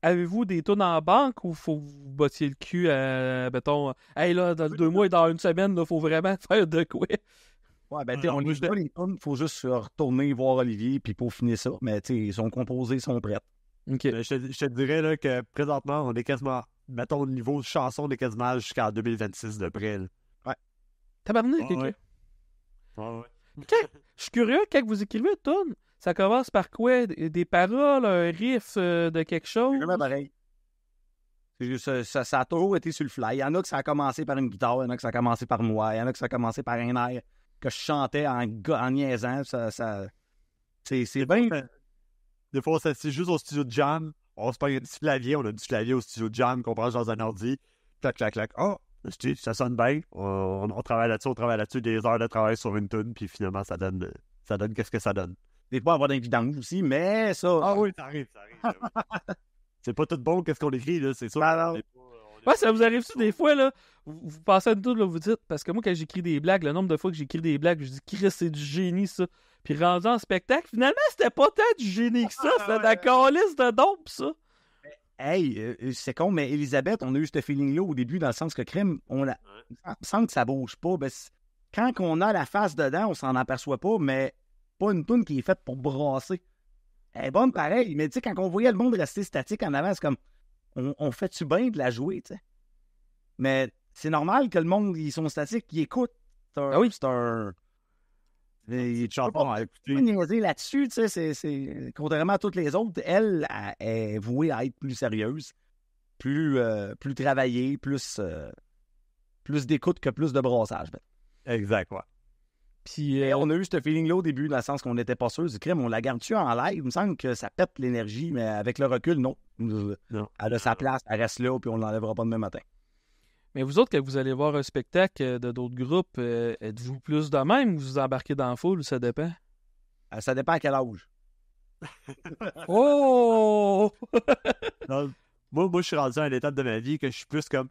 S1: Avez-vous des tournes en banque ou faut vous bottiez le cul à, mettons, hey là, dans 2 mois et dans une semaine, il faut vraiment faire de quoi?
S2: Ouais, ben, on les pas les tournes, il faut juste retourner voir Olivier, puis pour finir ça. Mais, tu sais, ils sont composés, ils sont prêts.
S1: OK.
S3: Je te dirais là, que présentement, on est quasiment, mettons, au niveau de chanson, on est quasiment jusqu'en 2026 de près. Là.
S1: Ouais. Tabarnak, OK.
S3: Ouais.
S1: Je suis curieux, quand vous écrivez une tourne, ça commence par quoi? Des paroles, un riff de quelque chose?
S2: C'est jamais pareil. Ça a toujours été sur le fly. Il y en a que ça a commencé par une guitare, il y en a que ça a commencé par moi, il y en a que ça a commencé par un air que je chantais en niaisant. C'est bien...
S3: Des fois, c'est juste au studio de jam. On se paye un petit clavier. On a du clavier au studio de jam qu'on branche dans un ordi. Clac, clac, clac. Oh, ça sonne bien. On travaille là-dessus. On travaille là-dessus des heures de travail sur une tune. Puis finalement, ça donne qu'est-ce que ça donne.
S2: des fois avoir des vidanges aussi, mais ça...
S3: Ah oui, ça arrive. C'est pas tout bon qu'est-ce qu'on écrit, là, c'est sûr.
S2: Non.
S1: Ouais, ça vous arrive-tu des fois, là? Vous pensez à tout, là, vous dites, parce que moi, quand j'écris des blagues, le nombre de fois que j'écris des blagues, je dis, Chris, c'est du génie, ça. Puis rendu en spectacle, finalement, c'était pas tant du génie que ça, c'était de la calice de dope, ça.
S2: Hey, c'est con, mais Elisabeth, on a eu ce feeling-là au début, dans le sens que crime, sans que ça bouge pas. Ben, quand on a la face dedans, on s'en aperçoit pas, mais pas une toune qui est faite pour brasser. Elle est bonne pareil, mais tu sais, quand on voyait le monde rester statique en avant, c'est comme, on fait-tu bien de la jouer, tu sais? Mais c'est normal que le monde, ils sont statiques, ils écoutent. C'est un...
S3: Ils chantent pas à écouter.
S2: niaiser là-dessus, tu sais, c'est contrairement à toutes les autres, elle est vouée à être plus sérieuse, plus travaillée, plus d'écoute que plus de brassage.
S3: Exact, ouais.
S1: Puis,
S2: Et on a eu ce feeling-là au début, dans le sens qu'on n'était pas sûr du crime. On la garde-tu en live? Il me semble que ça pète l'énergie, mais avec le recul, non.
S3: Non.
S2: Elle a sa place, elle reste là, puis on ne l'enlèvera pas demain matin.
S1: mais vous autres, quand vous allez voir un spectacle de d'autres groupes, êtes-vous plus de même ou vous embarquez dans la foule ou ça dépend?
S2: Ça dépend à quel âge.
S1: Oh!
S3: Non, moi, je suis rendu à une étape de ma vie que je suis plus comme...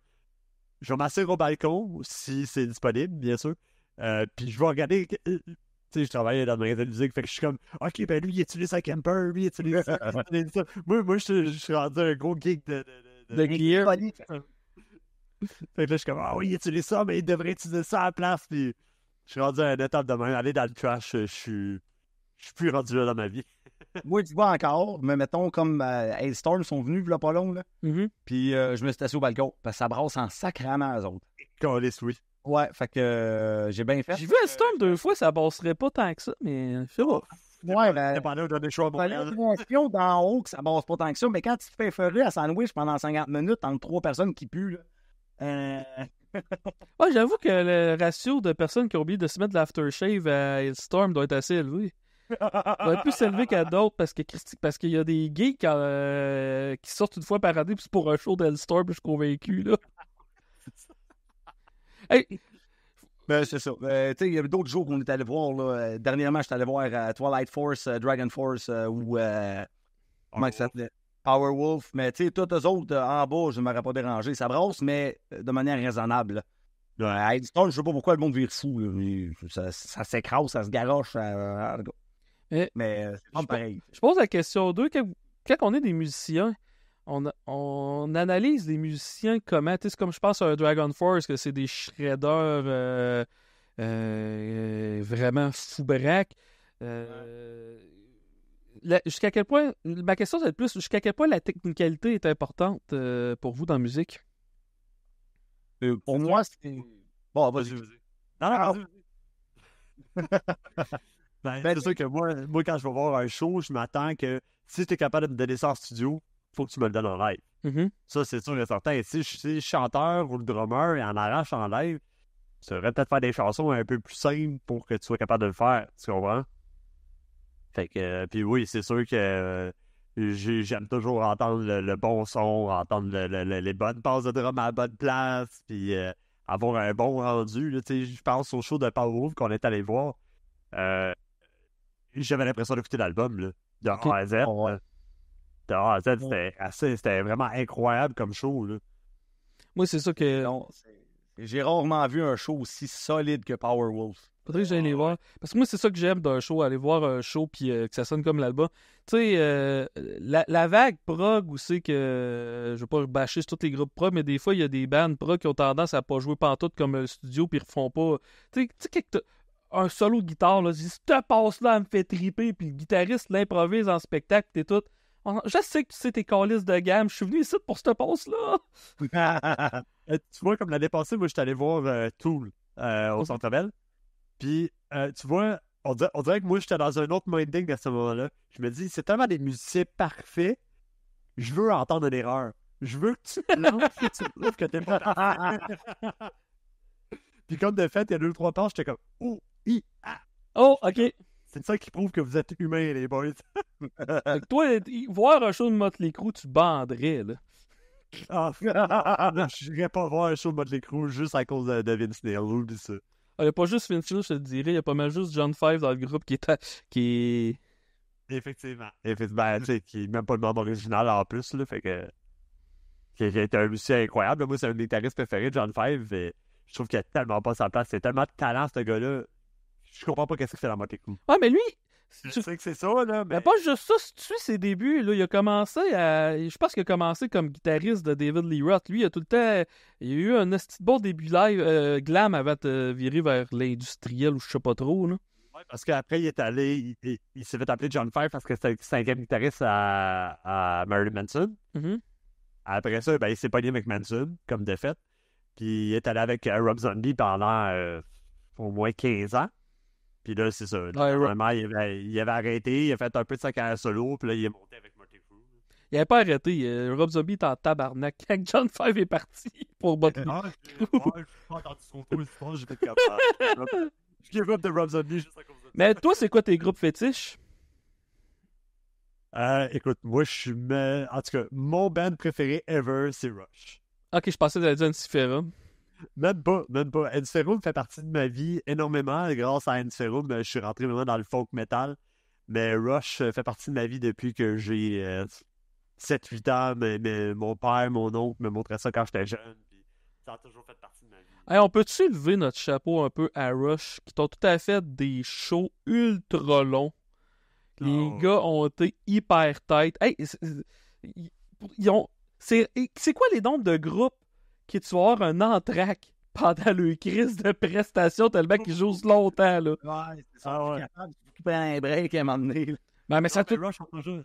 S3: Je vais m'asseoir au balcon, si c'est disponible, bien sûr. Puis je vais regarder... Tu sais, je travaille dans le magasin de musique, fait que je suis comme... OK, ben lui, il utilise sa camper, lui, il utilise ça, il utilise ça. Moi, je suis rendu un gros geek de
S1: gear.
S3: Fait que là, je suis comme, ah oui, il utilise ça, mais il devrait utiliser ça à la place. Puis je suis rendu à une étape de même. Aller dans le trash, je suis plus rendu là dans ma vie.
S2: Moi, tu vois encore, mais mettons, comme Hailstorm sont venus, il y a pas long, là.
S1: Mhm.
S2: Puis je me suis assis au balcon, parce que ça brasse en sacrament, eux autres.
S3: Calisse, oui.
S2: Ouais, fait que j'ai bien fait.
S1: J'ai vu un Storm 2 fois, ça passerait pas tant que ça, mais je sais pas.
S2: Ouais, ben,
S3: Dépendant de choix à
S2: t'as
S3: Montréal.
S2: l'impression d'en haut que ça brasse pas tant que ça, mais quand tu te fais feurrer à sandwich pendant 50 minutes entre 3 personnes qui puent, là,
S1: Ouais, j'avoue que le ratio de personnes qui ont oublié de se mettre de l'aftershave à Hailstorm doit être assez élevé. Doit être plus élevé qu'à d'autres parce qu'il y a des geeks qui sortent une fois par année puis c'est pour un show d'Hailstorm, je suis convaincu, là. Hey,
S2: Ben, c'est ça. Tu sais, il y a d'autres shows qu'on est allé voir, là. Dernièrement, je suis allé voir Twilight Force, Dragon Force ou comment ça s'appelait? Powerwolf. Mais tu sais, tous eux autres, en bas, je ne m'aurais pas dérangé. Ça brasse, mais de manière raisonnable. Hailstorm, je sais pas pourquoi le monde vire fou. Là. Ça s'écrase, ça se garoche. Mais c'est pareil.
S1: je pose la question 2. Quand on est des musiciens, on analyse les musiciens comment? Tu sais, c'est comme je pense à un Dragon Force, que c'est des shredders vraiment fou-braque. Jusqu'à quel point, ma question c'est plus, jusqu'à quel point la technicalité est importante pour vous dans la musique?
S2: Pour moi, c'est... Bon, vas-y.
S3: Non, vas-y. C'est sûr que moi, quand je vais voir un show, je m'attends que si tu es capable de me donner ça en studio, faut que tu me le donnes en live.
S1: Mm-hmm.
S3: Ça, c'est sûr et certain. Et si je suis chanteur ou le drummer et en arrache en live, ça devrait peut-être faire des chansons un peu plus simples pour que tu sois capable de le faire. Tu comprends? Fait que, puis oui, c'est sûr que j'aime toujours entendre le bon son, entendre les bonnes passes de drum à la bonne place, puis avoir un bon rendu. Là, je pense au show de Powerwolf qu'on est allé voir. J'avais l'impression d'écouter l'album là, de A à Z. De A à Z, c'était vraiment incroyable comme show. Là.
S1: Moi, c'est ça que...
S2: Non, j'ai rarement vu un show aussi solide que Powerwolf.
S1: Faudrait que j'aille les voir. Parce que moi, c'est ça que j'aime d'un show, aller voir un show puis que ça sonne comme l'album. Tu sais, la vague prog où c'est que... je veux pas bâcher sur tous les groupes prog, mais des fois, il y a des bands prog qui ont tendance à pas jouer pantoute comme le studio puis ils refont pas... Tu sais, un solo de guitare, là, si cette passe-là, elle me fait triper puis le guitariste l'improvise en spectacle t'es tout... Je sais que tu sais tes calices de gamme, je suis venu ici pour cette passe-là.
S3: Tu vois, comme l'année passée, moi, je suis allé voir Tool au Centre Bell. Puis, tu vois, on dirait que moi, j'étais dans un autre minding à ce moment-là. Je me dis, c'est tellement des musiciens parfaits, je veux entendre une erreur. Je veux que tu te lances, que tu prouves que t'es pas parfait. Puis comme de fait, il y a 2-3 pages, j'étais comme,
S1: Oh, OK.
S3: C'est ça qui prouve que vous êtes humains, les boys.
S1: Fait que toi, voir un show de Motley Crue, tu banderais, là.
S3: Je n'irais pas voir un show de Motley Crue juste à cause de Vince Neil. Oublie ça.
S1: Il n'y a pas juste Vince Neil, je te dirais. Il y a pas mal juste John Five dans le groupe qui est...
S3: Effectivement. Ben, tu sais, qui est même pas le membre original en plus, là, fait que... Qui est un musicien incroyable. Moi, c'est un de mes guitaristes préférés, John Five, et je trouve qu'il a tellement pas sa place. C'est tellement de talent, ce gars-là. Je comprends pas qu'est-ce qu'il fait dans Motley Crue.
S1: Ouais, mais lui,
S3: Je sais que c'est ça, là, mais...
S1: mais pas juste ça, si tu suis ses débuts, là, il a commencé à. Je pense qu'il a commencé comme guitariste de David Lee Roth. Lui, il a tout le temps. Il a eu un esti de bon début live, glam avant de virer vers l'industriel ou je sais pas trop, là.
S3: Ouais, parce qu'après, il est allé... Il s'est fait appeler John Five parce que c'était le cinquième guitariste à Marilyn Manson.
S1: Mhm.
S3: Après ça, ben, il s'est pogné avec Manson, comme de fait. Puis il est allé avec Rob Zombie pendant au moins 15 ans. Puis là, c'est ça. Vraiment, il avait arrêté, il a fait un peu de sa carrière solo, puis là, il est monté avec Motley Crue.
S1: Il avait pas arrêté. Rob Zombie est en tabarnak quand John Five est parti pour Motley
S3: J'ai pas entendu son tour, j'ai fait capable. Je give up de Rob Zombie juste à cause de ça.
S1: Mais toi, c'est quoi tes groupes fétiches?
S3: Écoute, moi, en tout cas, mon band préféré ever, c'est Rush.
S1: Ok, je pensais que t'allais dire Ensiferum.
S3: Même pas. Ensiferum fait partie de ma vie énormément. Grâce à Ensiferum, je suis rentré vraiment dans le folk metal. Mais Rush fait partie de ma vie depuis que j'ai 7-8 ans. Mais mon père, mon oncle me montraient ça quand j'étais jeune. Puis ça a toujours fait partie de ma vie.
S1: Hey, on peut-tu lever notre chapeau un peu à Rush, qui t'ont tout à fait des shows ultra longs? Les gars ont été hyper tight. Hey, ils ont... C'est quoi les nombres de groupes qui tu vas avoir un entraque pendant le crise de prestation tellement qu'ils jouent longtemps, là?
S2: Ouais, c'est ça.
S3: Ah ouais.
S2: Capable de couper un break à un moment donné.
S1: Ben, mais ça tout...
S3: Rush ont toujours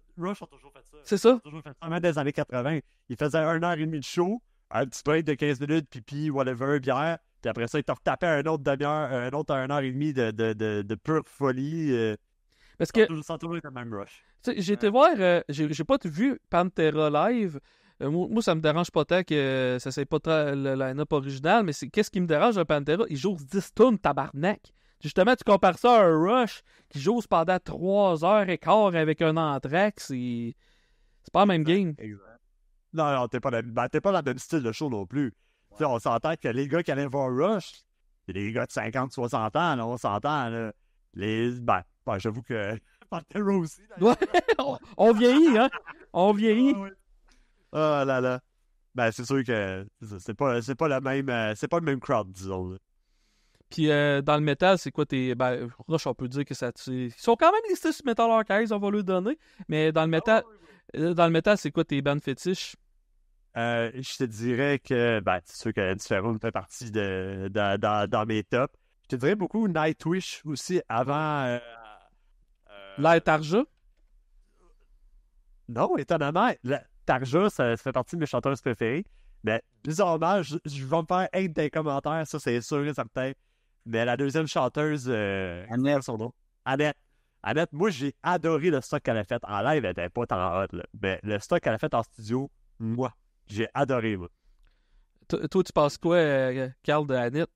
S3: fait ça.
S1: C'est ça?
S3: Ils ont toujours fait ça. Même des années 80. Ils faisaient 1h30 de show, un petit break de 15 minutes, pipi, whatever, bière. Puis après ça, ils te retapaient un autre demi-heure, un autre 1h30 de pure folie.
S1: Parce que,
S3: Ça a toujours été le même Rush.
S1: tu sais, j'ai été voir, j'ai pas vu Pantera live. Moi, ça me dérange pas tant que ça c'est pas le line-up original, mais qu'est-ce qui me dérange de Pantera? Ils jouent 10 tonnes, tabarnak. Justement, tu compares ça à un Rush qui joue pendant 3h15 avec un entraque, c'est pas la même game.
S3: Exact. Non, t'es pas dans le même style de show non plus. Tu sais, on s'entend que les gars qui allaient voir Rush, c'est des gars de 50-60 ans, là, on s'entend. Là. J'avoue que Pantera aussi.
S1: Ouais, on vieillit, hein? On vieillit.
S3: Oh là là. Ben, c'est sûr que c'est pas le même crowd, disons. Là.
S1: Puis dans le métal, c'est quoi tes. Ben, Rush, on peut dire que ça. Ils sont quand même listés sur Metal Archives, on va le donner. Mais dans le métal, c'est quoi tes bandes fétiches?
S3: Je te dirais que, c'est sûr que Ensiferum fait partie dans mes tops. Je te dirais beaucoup Nightwish aussi avant.
S1: Light Tarja?
S3: Non, étonnamment, Tarja, ça fait partie de mes chanteuses préférées. Mais bizarrement, je vais me faire haine des commentaires, ça c'est sûr et certain. Mais la deuxième chanteuse,
S2: Annette.
S3: son nom? Annette, moi j'ai adoré le stock qu'elle a fait. En live, elle était pas tant hot, là. Mais le stock qu'elle a fait en studio, moi, j'ai adoré, moi.
S1: Toi, tu penses quoi, Carl, de Annette?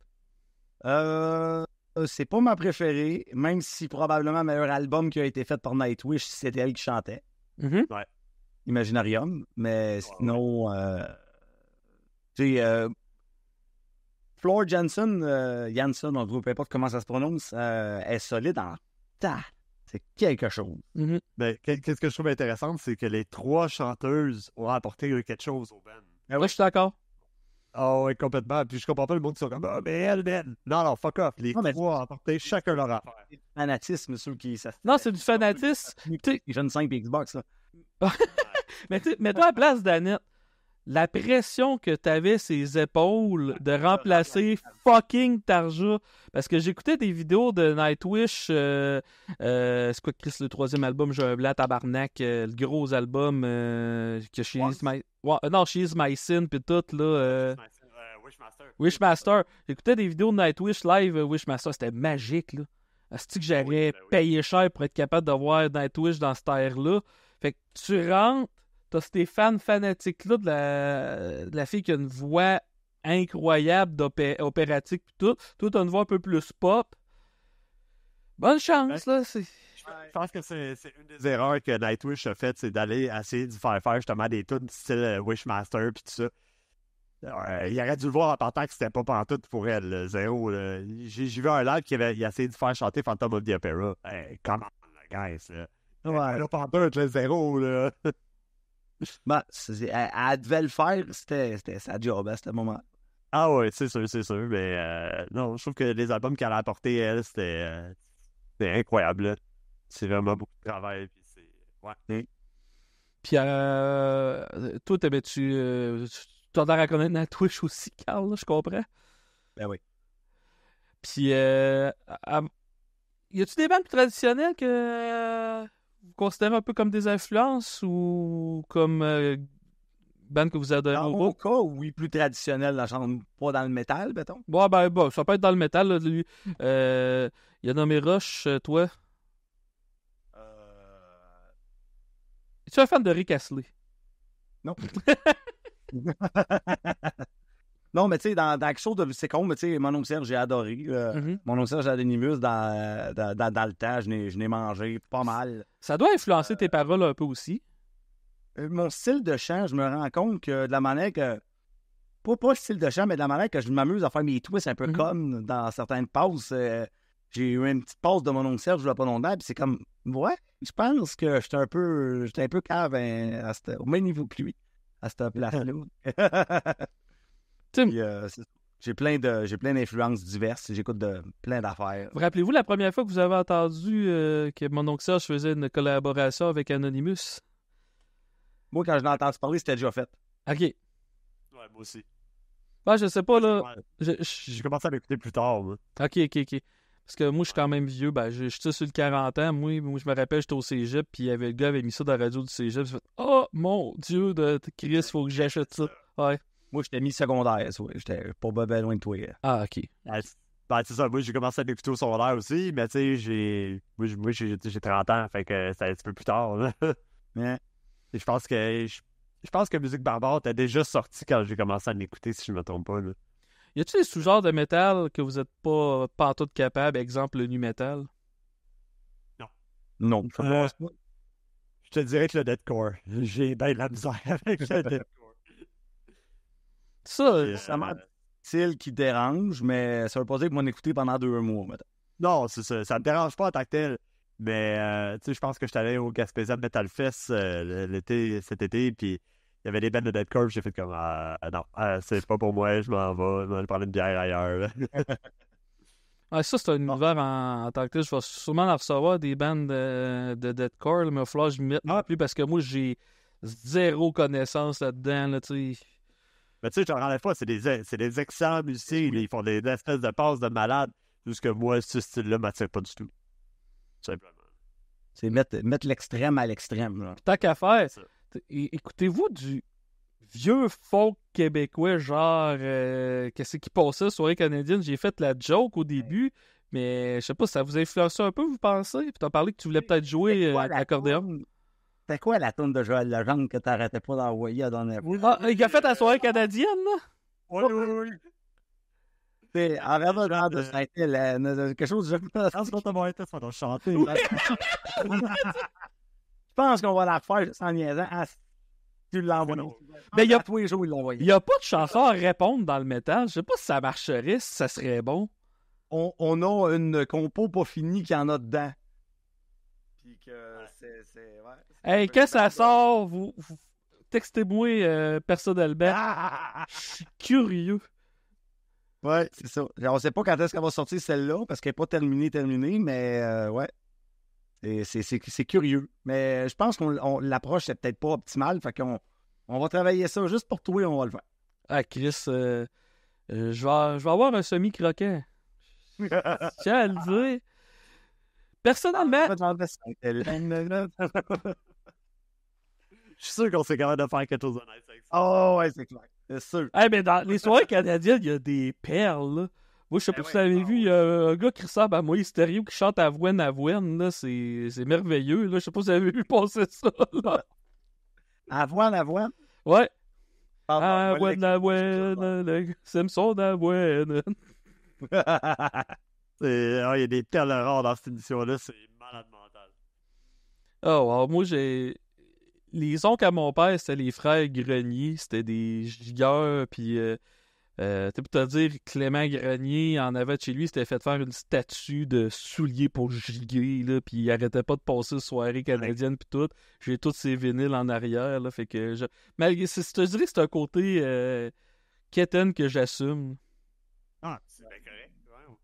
S2: C'est pas ma préférée, même si probablement le meilleur album qui a été fait par Nightwish, c'était elle qui chantait.
S1: Mm-hmm.
S3: Ouais.
S2: Imaginarium. Mais sinon, tu sais, Floor Jansen, on ne peu importe comment ça se prononce, est solide en tas. C'est quelque chose.
S1: Mm-hmm.
S3: Mais qu'est-ce que je trouve intéressant, c'est que les trois chanteuses ont apporté quelque chose au band.
S1: Ouais, je suis d'accord.
S3: Ah oui, complètement. Puis je comprends pas le monde qui sont comme « Ah, mais elle. Non, fuck off. Les trois ont apporté chacun leur affaire.
S2: C'est du fanatisme, ceux qui...
S1: Non, c'est du fanatisme.
S2: Jeune 5 et Xbox, là.
S1: Mais toi à la place d'Annette, la pression que t'avais ses épaules de remplacer fucking Tarja. Parce que j'écoutais des vidéos de Nightwish. C'est quoi, Chris, le troisième album, j'ai un blanc tabarnak, le gros album que She Is My... non, She Is My Sin, pis tout, là... Wishmaster. J'écoutais des vidéos de Nightwish live, Wishmaster, c'était magique, là. C'est-tu que j'aurais payé cher pour être capable de voir Nightwish dans cette ère-là? Fait que tu rentres, t'as ces fans fanatiques-là de la fille qui a une voix incroyable opératique pis tout. Toi, t'as une voix un peu plus pop. Bonne chance, là.
S3: Je pense que c'est une des erreurs que Nightwish a faites, c'est d'aller essayer de faire justement des tunes style Wishmaster pis tout ça. Il aurait dû le voir en partant que c'était pas pantoute pour elle, le zéro. J'ai vu un live qui a essayé de faire chanter Phantom of the Opera. Hey, comment, guys?
S2: Ouais.
S3: Là, pendant le zéro, là.
S2: Ben, elle devait le faire, c'était sa job à ce moment.
S3: Ah ouais, c'est sûr. Mais non, je trouve que les albums qu'elle a apportés, elle, c'était incroyable. Là. C'est vraiment beaucoup de travail. Puis c'est... Ouais.
S1: Puis, toi, tu t'as l'air à connaître la Twitch aussi, Carl, là, je comprends.
S2: Ben oui.
S1: Puis, y a-tu des bandes plus traditionnelles que vous considérez un peu comme des influences ou comme bandes que vous adorez
S2: Dans
S1: au
S2: mon
S1: groupe?
S2: cas, oui, plus traditionnel, dans le genre, pas dans le métal, mettons.
S1: Bon, ça peut être dans le métal, là, lui. Il a nommé Rush, toi. Es-tu un fan de Rick Astley?
S2: Non. Non, mais tu sais, dans quelque chose de... C'est con, mais tu sais, mon oncle Serge, j'ai adoré.
S1: Mhm.
S2: Mon oncle Serge Adenimus, dans le temps, je n'ai mangé pas mal.
S1: Ça doit influencer tes paroles un peu aussi.
S2: Mon style de chant, je me rends compte que de la manière que... Pas le style de chant, mais de la manière que je m'amuse à faire mes twists un peu comme dans certaines pauses. J'ai eu une petite pause de mon oncle Serge, je ne pas longtemps, puis c'est comme... Ouais, je pense que j'étais un peu cave au même niveau que lui, à cette place-là. Puis, j'ai plein d'influences diverses. J'écoute de plein d'affaires.
S1: Vous rappelez-vous la première fois que vous avez entendu que mon oncle Serge faisait une collaboration avec Anonymous?
S2: Moi, quand je l'ai entendu parler, c'était déjà fait.
S1: OK.
S3: Ouais, moi aussi.
S1: Ben, je sais pas, là.
S3: Ouais. J'ai commencé à l'écouter plus tard, moi.
S1: OK. Parce que moi, je suis quand même vieux. Ben, je suis sur le 40 ans. Moi, je me rappelle, j'étais au cégep, puis le gars avait mis ça dans la radio du cégep. J'ai fait « Oh, mon Dieu de Christ, faut que j'achète ça. » Ouais.
S2: Moi, j'étais mis-secondaire, j'étais pas bien loin de toi.
S1: Ah, OK.
S3: Ben, c'est ça, moi, j'ai commencé à l'écouter au secondaire aussi, mais tu sais, j'ai 30 ans, fait que c'est un petit peu plus tard, là.
S2: Ouais.
S3: Et je pense que Musique Barbare était déjà sorti quand j'ai commencé à l'écouter, si je me trompe pas, là.
S1: Y a-tu des sous-genres de métal que vous êtes pas pantoute capable, exemple le nu metal?
S2: Non, je pense pas.
S3: Je te dirais que le deathcore. J'ai bien de la misère avec le deathcore.
S1: Ça,
S2: m'a style qui dérange, mais ça veut pas dire que m'en écouter pendant 2 mois, maintenant.
S3: Non, c'est ça. Ça me dérange pas en tant que tel. Mais, tu sais, je pense que je suis allé au Gaspésia Metal Fest cet été, puis il y avait des bandes de deathcore, j'ai fait comme, non, c'est pas pour moi, je m'en vais aller prendre une bière ailleurs.
S1: ça, c'est un univers en tant que tel. Je vais sûrement en recevoir des bandes de deathcore, mais il va falloir que je m'y mette plus parce que moi, j'ai zéro connaissance là-dedans, là, tu sais.
S3: Mais tu sais, je te rendais pas, c'est des excellents musiciens, ils font des espèces de passes de malades, juste que moi, ce style-là m'attire pas du tout. Simplement.
S2: C'est mettre l'extrême à l'extrême, là.
S1: Tant qu'à faire, écoutez-vous du vieux folk québécois, genre, qu'est-ce qui passait, soirée canadienne? J'ai fait la joke au début, mais je sais pas, ça vous a influencé un peu, vous pensez? Puis t'as parlé que tu voulais peut-être jouer l'accordéon.
S2: C'était quoi la tourne de Joël Legendre que t'arrêtais pas d'envoyer à la dernière fois?
S1: Ah, il a fait la soirée canadienne, là?
S3: Oui.
S2: C'est en regardant de Saint-Hélène, quelque chose de...
S3: Je pense qu'on va être ça, on va chanter.
S2: Je pense qu'on va la faire juste en niaisant. Ah, tu l'envoies.
S1: Mais il y a
S2: tous les jours, il l'envoie.
S1: Il n'y a pas de chanson à répondre dans le métal. Je sais pas si ça marcherait, si ça serait bon.
S2: On a une compo pas finie qui en a dedans. Puis que c'est
S1: Hey, quand ça sort, vous textez-moi personnellement. Je suis curieux.
S2: Ouais, c'est ça. On sait pas quand est-ce qu'elle va sortir celle-là, parce qu'elle n'est pas terminée, mais ouais. C'est curieux. Mais je pense qu'on l'approche, c'est peut-être pas optimale. Fait qu'on va travailler ça juste pour toi et on va le faire.
S1: Ah, Chris, je vais avoir un semi-croquant. Tiens à le dire. Personnellement,
S3: Je suis sûr qu'on s'est capable de faire quelque chose de nice avec ça.
S2: Oh, ouais, c'est clair. C'est sûr.
S1: hey, mais dans les soirées canadiennes, il y a des perles, là. Moi, je sais pas si vous avez vu, il y a un gars qui ressemble à Moïse Thériault qui chante Avoine, là. C'est merveilleux, là. Je sais pas si vous avez vu passer ça, là.
S2: Avoine.
S1: Ouais.
S2: Avoine,
S1: le Simpson d'Avoine.
S3: Il y a des perles rares dans cette édition-là, c'est malade mental.
S1: Oh, moi, les oncles à mon père, c'était les frères Grenier. C'était des gigueurs, puis Pour te dire, Clément Grenier en avait chez lui, s'était fait faire une statue de souliers pour giguer, là, puis il arrêtait pas de passer soirée canadienne puis tout. J'ai tous ces vinyles en arrière, là, fait que malgré je te dirais que c'est un côté quétaine que j'assume.
S3: Ah, c'est bien correct. Ouais.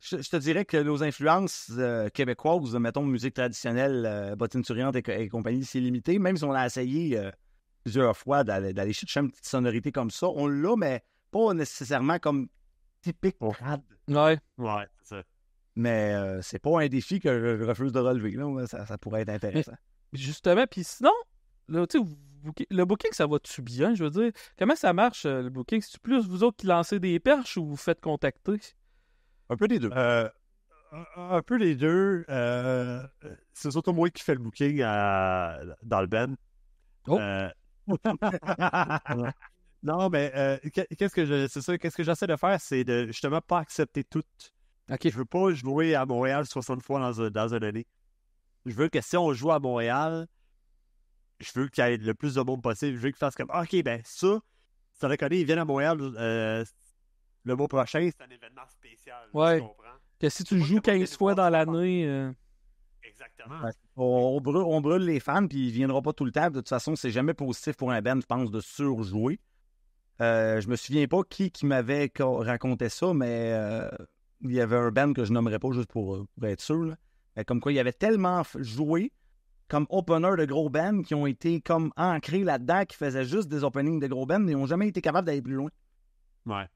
S2: Je te dirais que nos influences québécoises, mettons musique traditionnelle, bottines souriantes et compagnie, c'est limité. Même si on a essayé plusieurs fois d'aller chercher une petite sonorité comme ça, on l'a, mais pas nécessairement comme typique trad.
S1: Ouais.
S3: Ouais, c'est ça.
S2: Mais c'est pas un défi que je refuse de relever. Là. Ça pourrait être intéressant.
S1: Justement, puis sinon, là, le booking, ça va-tu bien? Je veux dire, comment ça marche, le booking? C'est-tu plus vous autres qui lancez des perches ou vous faites contacter?
S2: Un peu des deux.
S3: Un peu les deux. C'est surtout moi qui fais le booking dans le band.
S1: Oh.
S3: Non, mais qu'est-ce que j'essaie de faire, c'est de justement pas accepter tout.
S1: OK.
S3: Je veux pas jouer à Montréal 60 fois dans une année. Je veux que si on joue à Montréal, je veux qu'il y ait le plus de monde possible. Je veux qu'ils fassent comme OK, ben ça reconnaît, ils viennent à Montréal le mois prochain, c'est un événement spécial.
S1: Ouais.
S3: Tu comprends?
S1: Que si tu joues 15 fois dans l'année.
S3: Exactement.
S2: Ouais. On brûle les fans, puis il viendra pas tout le temps. De toute façon, c'est jamais positif pour un band, je pense, de surjouer. Je me souviens pas qui m'avait raconté ça, mais il y avait un band que je nommerais pas juste pour être sûr. Là. Mais comme quoi, il y avait tellement joué comme opener de gros bands qui ont été comme ancrés là-dedans, qui faisaient juste des openings de gros bands et n'ont jamais été capables d'aller plus loin.
S3: Ouais.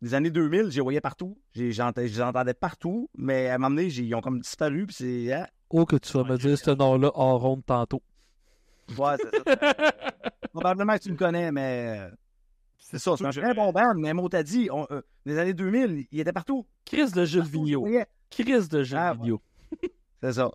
S2: Les années 2000, je les voyais partout. Je les entendais partout, mais à un moment donné, ils ont comme disparu. Puis c'est.
S1: Oh, que tu vas me dire ce nom-là en ronde tantôt.
S2: Ouais, c'est ça. Probablement que tu me connais, mais. C'est ça, c'est un très bon band, mais moi, t'as dit, les années 2000, il était partout.
S1: Chris de Gilles Vigneault. Chris de Gilles Vigneault.
S2: C'est ça.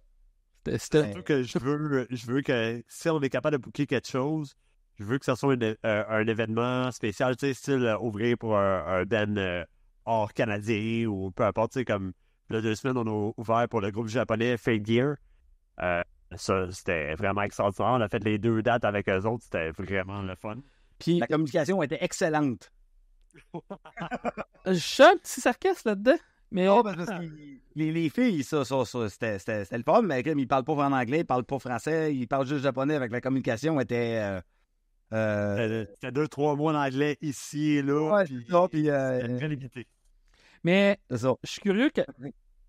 S1: C'était...
S3: Surtout que je veux que si on est capable de booker quelque chose, je veux que ça soit un événement spécial, tu sais, style ouvrir pour un band hors canadien ou peu importe, tu sais, comme là, 2 semaines, on a ouvert pour le groupe japonais Fade Gear. Ça, c'était vraiment extraordinaire. On a fait les 2 dates avec eux autres, c'était vraiment le fun.
S2: Puis la communication était excellente.
S1: Je suis un petit sarcasme là-dedans. Mais
S2: parce que les filles, ça c'était le fun, mais ils parlent pas en anglais, ils parlent pas français, ils parlent juste japonais, avec la communication était.
S3: C'était 2-3 mois en anglais ici et là.
S2: Ouais,
S3: puis
S2: c'était
S3: très limité.
S1: Mais
S2: c'est ça.
S1: je suis curieux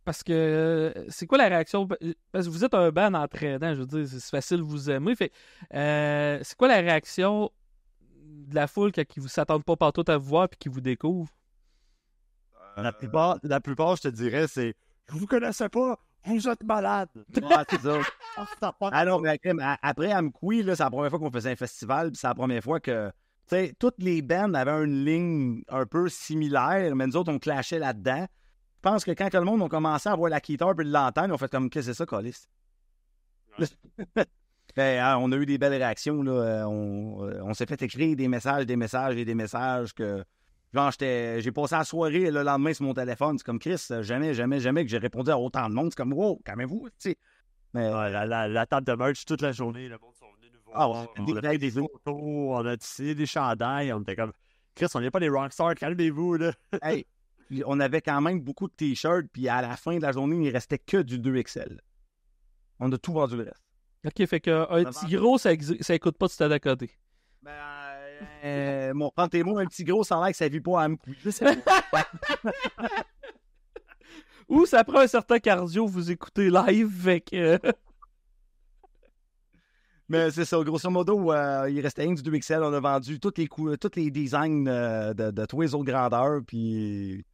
S1: parce que c'est quoi la réaction? Parce que vous êtes un band entraînant, je veux dire, c'est facile de vous aimer. Fait, c'est quoi la réaction de la foule quand ils ne s'attendent pas partout à vous voir et qu'ils vous découvrent?
S3: La plupart, je te dirais, c'est « Je vous connaissais pas, vous êtes malade! »
S2: Ouais, c'est ça. Alors, après Amkoui, là, c'est la première fois qu'on faisait un festival, puis c'est la première fois que, tu sais, toutes les bands avaient une ligne un peu similaire, mais nous autres, on clashait là-dedans. Je pense que quand le monde a commencé à voir la guitare et de l'entendre, on fait comme, qu'est-ce que c'est ça, Caliste? Ouais. Ben, on a eu des belles réactions, là. On s'est fait écrire des messages que... Genre, j'ai passé la soirée le lendemain sur mon téléphone. C'est comme, Chris, jamais que j'ai répondu à autant de monde. C'est comme, wow, calmez-vous, tu sais. Mais
S3: la table de merch toute la journée, le monde sont venus nous voir. On a pris des photos, on a tissé des chandails, on était comme, Chris, on n'est pas des rockstars, calmez-vous, là.
S2: Hey, on avait quand même beaucoup de t-shirts, puis à la fin de la journée, il restait que du 2XL. On a tout vendu le reste.
S1: OK, fait qu'un petit gros, ça écoute pas de stade à côté.
S2: Mon prends-tes-moi un petit gros, ça a l'air que ça vit pas à me couper.
S1: Ou ça prend un certain cardio, vous écoutez live, fait que...
S2: Mais c'est ça, grosso modo, il restait rien du 2XL. On a vendu tous les designs de tous les autres grandeurs, puis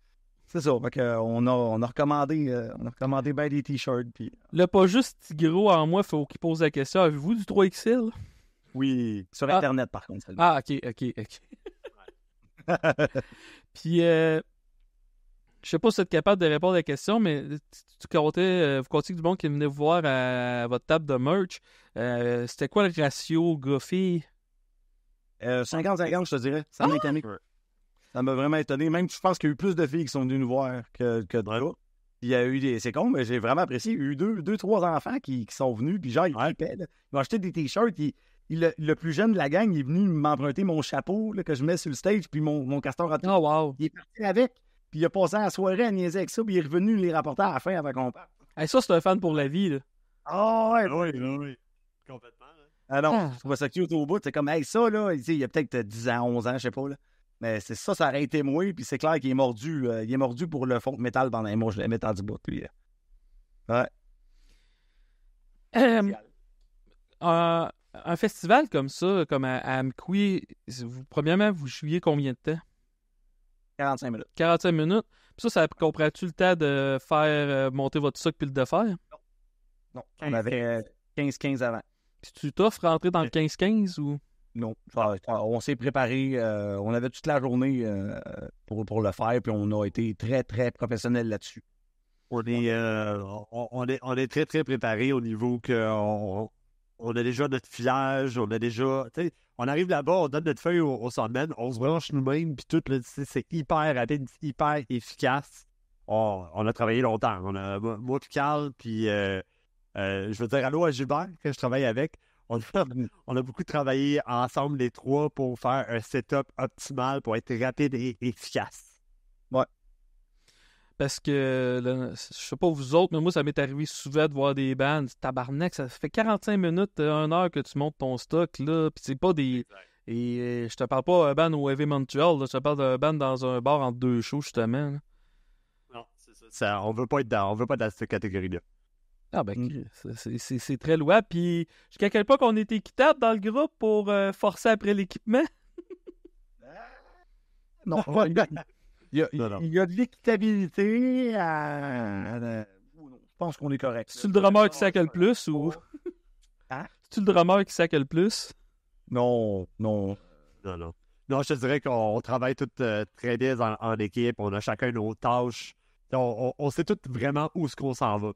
S2: c'est ça. Fait qu'on a recommandé bien des t-shirts. Puis...
S1: Là, pas juste petit gros en moi, faut qu'il pose la question, avez-vous du 3XL?
S2: Oui, sur Internet, par contre.
S1: Ah, OK. Puis, je sais pas si vous êtes capable de répondre à la question, mais vous comptiez du monde qui venait vous voir à votre table de merch. C'était quoi le ratio gars-filles?
S2: 50-50, je te dirais. Ça m'a étonné. Ça m'a vraiment étonné. Même, je pense qu'il y a eu plus de filles qui sont venues nous voir que de gars. Il y a eu c'est con, mais j'ai vraiment apprécié. Il y a eu 2-3 enfants qui sont venus, puis genre, ils tripaient. Ils m'ont acheté des t-shirts, le plus jeune de la gang, il est venu m'emprunter mon chapeau là, que je mets sur le stage, puis mon castor à
S1: Oh, wow.
S2: il est parti avec, puis il a passé la soirée à niaiser avec ça, puis il est revenu les rapporter à la fin avant qu'on parte.
S1: Hey, ça, c'est un fan pour la vie, là.
S2: Ah ouais!
S3: Oui. Complètement. Là.
S2: Ah non, je trouvais ça cute au bout. C'est comme, hey, ça, là, il y a peut-être 10 ans, 11 ans, je sais pas, là. Mais c'est ça, ça aurait été moi, puis c'est clair qu'il est mordu. Il est mordu pour le fond de métal pendant un mois. Je l'ai mis dans du bout, lui. Ouais.
S1: Un festival comme ça, comme à Amqui, premièrement, vous jouiez combien de temps?
S2: 45 minutes.
S1: 45 minutes. Puis ça comprend-tu le temps de faire monter votre stock puis le défaire?
S2: Non, on avait 15-15 avant.
S1: Puis tu t'offres rentrer dans le 15-15 ou?
S2: Non, on s'est préparé. On avait toute la journée pour le faire, puis on a été très, très professionnels là-dessus.
S3: On est très, très préparé au niveau que on a déjà notre filage, on a déjà... On arrive là-bas, on donne notre feuille au Sandman, on se branche nous-mêmes, puis tout, là, c'est hyper rapide, hyper efficace. On a travaillé longtemps. Moi puis Carl, puis je veux dire allô à Gilbert, que je travaille avec. On a beaucoup travaillé ensemble, les trois, pour faire un setup optimal, pour être rapide et efficace.
S2: Ouais.
S1: Parce que, je sais pas vous autres, mais moi, ça m'est arrivé souvent de voir des bands. Tabarnak, ça fait 45 minutes, 1 heure que tu montes ton stock, là. Puis c'est pas des... Et je te parle pas d'un band au Heavy Montreal, là, je te parle d'un band dans un bar entre 2 shows, justement. Là.
S3: Non, c'est ça. On veut pas être dans cette catégorie-là.
S1: Ah ben, c'est très louable. Puis jusqu'à quel point qu'on est équitable dans le groupe pour forcer après l'équipement?
S2: Non, il y a de l'équitabilité je pense qu'on est correct.
S1: C'est-tu le drummer qui sac le plus ou...
S2: Hein?
S1: C'est-tu le drummer qui sac le plus?
S2: Non.
S3: Non, je te dirais qu'on travaille tous très bien en équipe. On a chacun nos tâches. On sait tous vraiment où est-ce qu'on s'en va.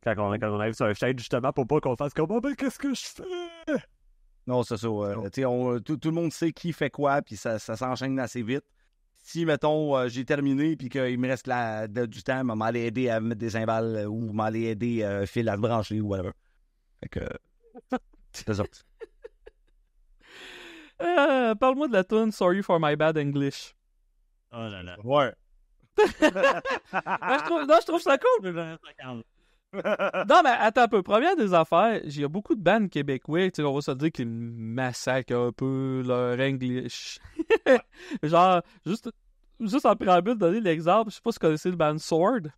S3: Quand on arrive sur un stage, justement, pour pas qu'on fasse comme « Oh, ben, qu'est-ce que je fais? »
S2: Non, c'est ça. Tout le monde sait qui fait quoi, puis ça s'enchaîne assez vite. Si, mettons, j'ai terminé, puis qu'il me reste du temps, m'aller aider à mettre des cymbales ou m'aller aider Phil à se brancher ou whatever. Fait que... c'est ça.
S1: Parle-moi de la tune Sorry for My Bad English.
S3: Oh là là.
S2: Ouais.
S1: je trouve ça cool. Non, mais attends un peu. Première des affaires, il y a beaucoup de bands québécois, on va se dire qu'ils massacrent un peu leur English. Genre, juste en préambule, donner l'exemple, je sais pas si vous connaissez le band Sword.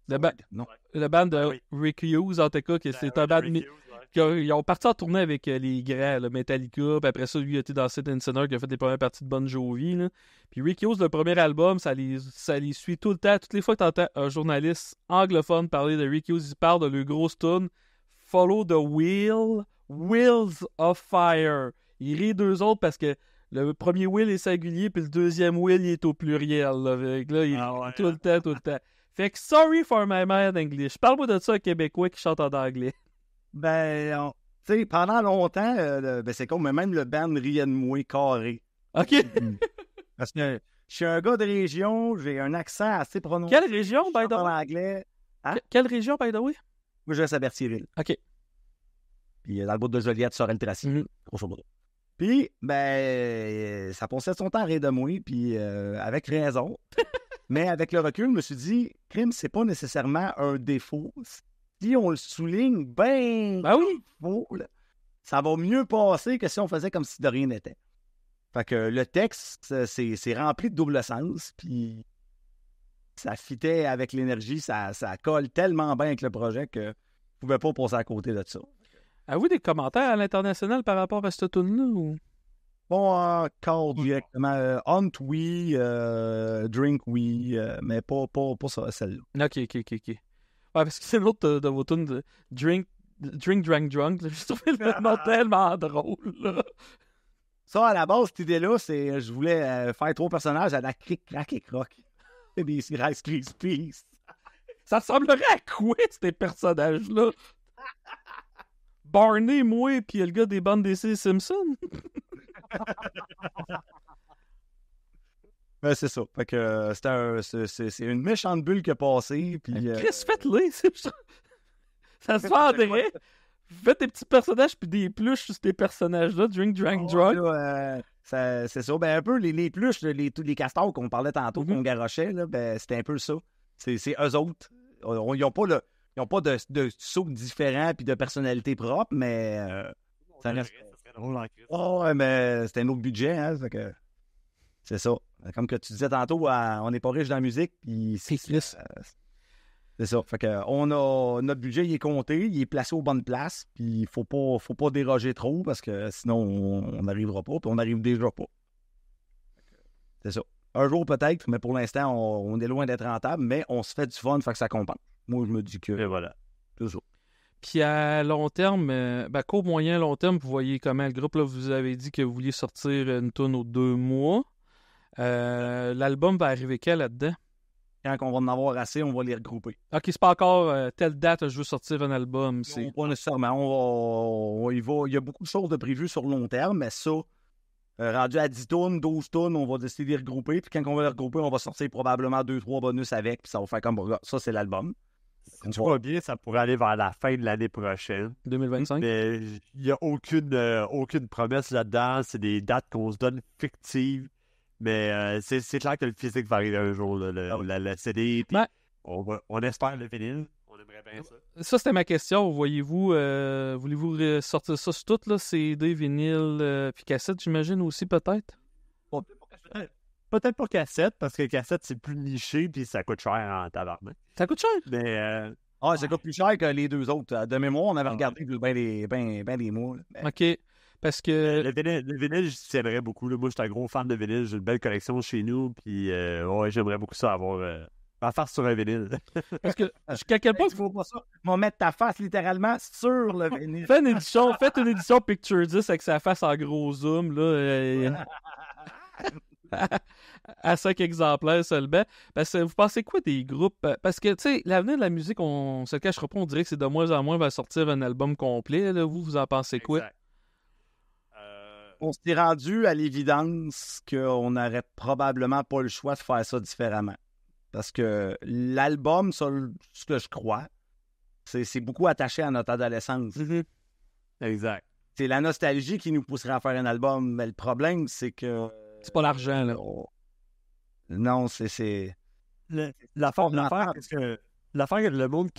S2: Non.
S1: Le band de
S3: Oui.
S1: Rick Hughes, en tout cas, que c'est un band... Ils ont parti en tournée avec les grands, là, Metallica, puis après ça, lui, il était dans Sid & Sinner, qui a fait des premières parties de Bon Jovi. Là. Puis Rick Hughes, le premier album, ça les suit tout le temps. Toutes les fois que tu entends un journaliste anglophone parler de Rick Hughes, il parle de le gros tune Follow the Wheels of Fire. Il rit d'eux autres parce que le premier wheel est singulier, puis le deuxième wheel, il est au pluriel. Là, il tout le temps. Fait que Sorry for my bad English. Parle-moi de ça, un Québécois qui chante en anglais.
S2: Ben, tu sais, pendant longtemps, c'est comme même le band riait de moi carré.
S1: OK.
S2: Parce que je suis un gars de région, j'ai un accent assez prononcé.
S1: Quelle région, by the way?
S2: Anglais. Hein?
S1: Quelle région, by the way?
S2: Moi, je reste à Berthierville.
S1: OK.
S2: Puis dans le bout de Joliette, Sorel-Tracy, grosso modo. Puis, ben, ça passait son temps à rire de moi, puis avec raison. Mais avec le recul, je me suis dit, crime, c'est pas nécessairement un défaut. Si on le souligne ben
S1: oui,
S2: faux, là, ça va mieux passer que si on faisait comme si de rien n'était. Fait que le texte, c'est rempli de double sens, puis ça fitait avec l'énergie, ça colle tellement bien avec le projet que je pouvais pas passer à côté de ça.
S1: Avez-vous des commentaires à l'international par rapport à cette tune-là? Ou...
S2: Pas encore directement. Hunt, oui. Drink, oui. Mais pas ça, celle-là.
S1: OK. Ouais, parce que c'est l'autre de vos tunes de Drink, Drunk. Là. J'ai trouvé le nom tellement drôle. Là.
S2: Ça, à la base, cette idée-là, c'est je voulais faire 3 personnages à la Cric, Crac et Croc. C'est des Rice Krispies.
S1: Ça ressemblerait à quoi, ces personnages-là? Barney, moi, puis le gars des bandes d'essai Simpson.
S2: Ben, c'est ça. Fait que c'est une méchante bulle qui a passé. Puis,
S1: Chris, faites-le. Ça se vendrait. Faites des petits personnages puis des pluches sur ces personnages-là. Drink, drink, drug.
S2: Là, c'est ça. Ben, un peu les pluches, tous les castors qu'on parlait tantôt, qu'on garochait, là, ben, c'était un peu ça. C'est eux autres. Ils n'ont pas, ils ont pas de sauts différents puis de personnalité propre, mais ça reste.
S3: Ça serait drôle en crise.
S2: Oh, ouais, mais c'était un autre budget, hein. Fait que c'est ça. Comme que tu disais tantôt, on n'est pas riche dans la musique, puis c'est ça. Fait que notre budget, il est compté, il est placé aux bonnes places, puis il faut pas déroger trop parce que sinon on n'arrivera pas, puis on n'arrive déjà pas. C'est ça. Un jour peut-être, mais pour l'instant, on est loin d'être rentable, mais on se fait du fun, fait que ça compense. Moi, je me dis que
S3: Et voilà.
S2: c'est ça.
S1: Puis à long terme, court, moyen, long terme, vous voyez comment le groupe, là, vous avez dit que vous vouliez sortir une tonne aux 2 mois. L'album va arriver quand là-dedans?
S2: Quand on va en avoir assez, on va les regrouper.
S1: Ok, c'est pas encore telle date, je veux sortir un album.
S2: Non, pas nécessairement. Il y a beaucoup de choses de prévues sur long terme, mais ça, rendu à 10 tonnes, 12 tonnes, on va décider de les regrouper. Puis quand on va les regrouper, on va sortir probablement 2-3 bonus avec. Puis ça va faire comme ça, c'est l'album.
S3: Si tout va bien, ça pourrait aller vers la fin de l'année prochaine.
S1: 2025?
S3: Mais il n'y a aucune promesse là-dedans. C'est des dates qu'on se donne fictives. Mais c'est clair que le physique va arriver un jour, là, le CD. Puis on espère le vinyle. On aimerait bien ça.
S1: Ça, c'était ma question. Voyez-vous, voulez-vous sortir ça sur tout, là, CD, vinyle, puis cassette, j'imagine aussi, peut-être?
S3: Peut-être pas cassette, parce que cassette, c'est plus niché, puis ça coûte cher en tabarnak.
S1: Ça coûte cher?
S3: Mais
S2: ça coûte plus cher que les deux autres. De mémoire, on avait regardé bien des mois. Là.
S1: OK. Parce que...
S3: Le vinyle, je tiendrais beaucoup. Là. Moi, je suis un gros fan de vinyle. J'ai une belle collection chez nous. Puis, j'aimerais beaucoup ça avoir ma face sur un vinyle.
S1: Parce que jusqu'à quel point...
S2: Il faut pas ça. On va mettre ta face littéralement sur le vinyle.
S1: Faites une édition Picture 10 avec sa face en gros zoom, là. À 5 exemplaires seulement. Parce que vous pensez quoi des groupes? Parce que, tu sais, l'avenir de la musique, on se le cachera pas, on dirait que c'est de moins en moins va sortir un album complet. Là. Vous en pensez quoi?
S3: Exact.
S2: On s'est rendu à l'évidence qu'on n'aurait probablement pas le choix de faire ça différemment. Parce que l'album, ça, ce que je crois, c'est beaucoup attaché à notre adolescence.
S1: Mm-hmm.
S3: Exact.
S2: C'est la nostalgie qui nous pousserait à faire un album. Mais le problème, c'est que...
S1: C'est pas l'argent, là.
S2: Non, c'est...
S3: L'affaire, l'affaire que le monde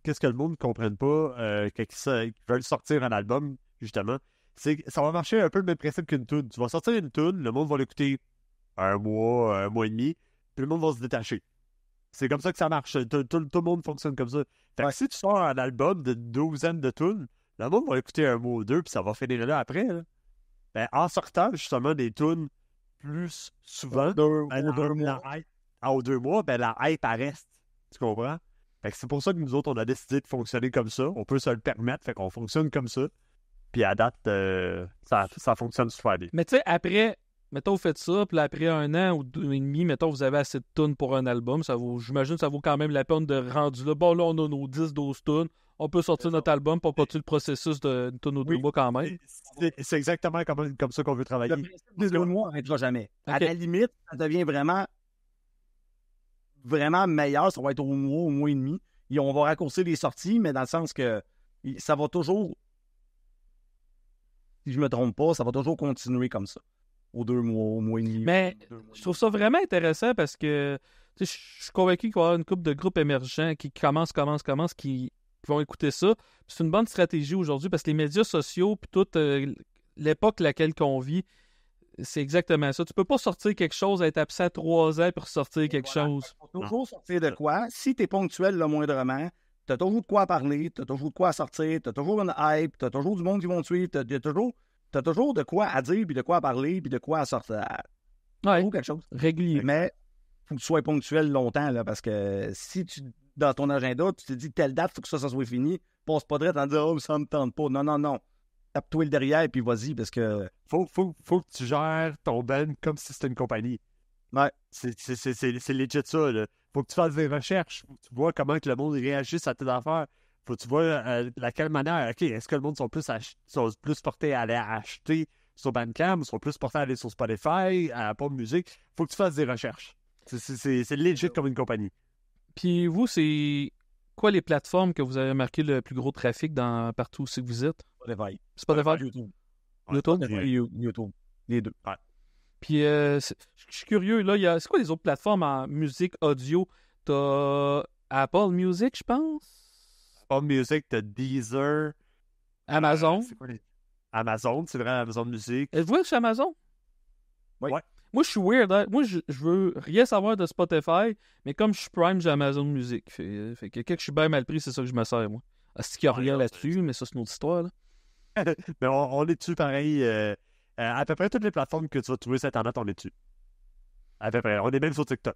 S3: qu'est-ce que le monde ne comprenne pas qu'ils veulent sortir un album, justement, c'est que ça va marcher un peu le même principe qu'une tune. Tu vas sortir une tune, le monde va l'écouter un mois et demi, puis le monde va se détacher. C'est comme ça que ça marche. Tout le monde fonctionne comme ça. Fait que si tu sors un album de 12 de tunes, le monde va l'écouter un mois ou deux, puis ça va finir là après. Là. Ben, en sortant justement des tunes plus souvent, aux 2 mois, ben, la hype reste. Tu comprends? Fait que c'est pour ça que nous autres, on a décidé de fonctionner comme ça. On peut se le permettre, fait qu'on fonctionne comme ça. Puis à date, ça fonctionne super bien.
S1: Mais tu sais, après, mettons, vous faites ça, puis après 1 an ou 2 ans et demi, mettons, vous avez assez de tunes pour un album. J'imagine que ça vaut quand même la peine de rendre là. Bon, là, on a nos 10-12 tunes. On peut sortir notre album pour continuer le processus de tune aux 2 mois quand même.
S3: C'est exactement comme ça qu'on veut travailler.
S2: Le principe des 2 mois n'arrêtera jamais.
S1: Okay.
S2: À la limite, ça devient vraiment meilleur. Ça va être au mois et demi. Et on va raccourcir les sorties, mais dans le sens que ça va toujours... Si je me trompe pas, ça va toujours continuer comme ça. Aux 2 mois, au mois et demi.
S1: Mais je trouve ça vraiment intéressant parce que je suis convaincu qu'il va y avoir une couple de groupes émergents qui commencent, qui vont écouter ça. Puis c'est une bonne stratégie aujourd'hui parce que les médias sociaux puis toute l'époque laquelle qu'on vit, c'est exactement ça. Tu peux pas sortir quelque chose, être absent 3 ans pour sortir quelque chose.
S2: Il faut toujours sortir de quoi. Si tu es ponctuel le moindrement, tu as toujours de quoi parler, tu as toujours de quoi sortir, tu as toujours une hype, tu as toujours du monde qui vont te suivre, tu as toujours de quoi à dire, puis de quoi à parler, puis de quoi à sortir.
S1: Ouais,
S2: Quelque chose.
S1: régulier.
S2: Mais il faut que tu sois ponctuel longtemps, là, parce que si tu, dans ton agenda, tu te dis telle date, il faut que ça soit fini, passe pas direct en disant « Oh, ça me tente pas ». Non. Tape-toi le derrière, puis vas-y, parce que...
S3: Faut que tu gères ton band comme si c'était une compagnie.
S2: Ouais.
S3: C'est legit ça, là. Faut que tu fasses des recherches. Faut que tu vois comment que le monde réagit à tes affaires. Faut que tu vois laquelle manière. OK, est-ce que le monde sont plus portés à aller acheter sur Bandcamp ou sont plus portés à aller sur Spotify, à Apple Music? Faut que tu fasses des recherches. C'est legit comme une compagnie.
S1: Puis vous, c'est quoi les plateformes que vous avez marqué le plus gros trafic partout où c'est que vous êtes?
S2: Spotify.
S1: Spotify?
S2: YouTube.
S1: YouTube?
S2: YouTube. Les deux.
S3: Ouais.
S1: Puis, je suis curieux, là, c'est quoi les autres plateformes en musique audio? T'as Apple Music, je pense?
S3: Apple Music, t'as Deezer.
S1: Amazon?
S3: C'est quoi les... Amazon, c'est vrai, Amazon Music.
S1: Êtes-vous chez Amazon?
S2: Oui.
S3: Ouais.
S1: Moi, je suis weird. Hein? Moi, je veux rien savoir de Spotify, mais comme je suis Prime, j'ai Amazon Music. Fait que quand je suis bien mal pris, c'est ça que je me sers, moi. Est-ce qu'il n'y a rien là-dessus, mais ça, c'est une autre histoire, là.
S3: Mais on est dessus pareil. À peu près toutes les plateformes que tu vas trouver sur Internet, on est dessus. À peu près. On est même sur TikTok.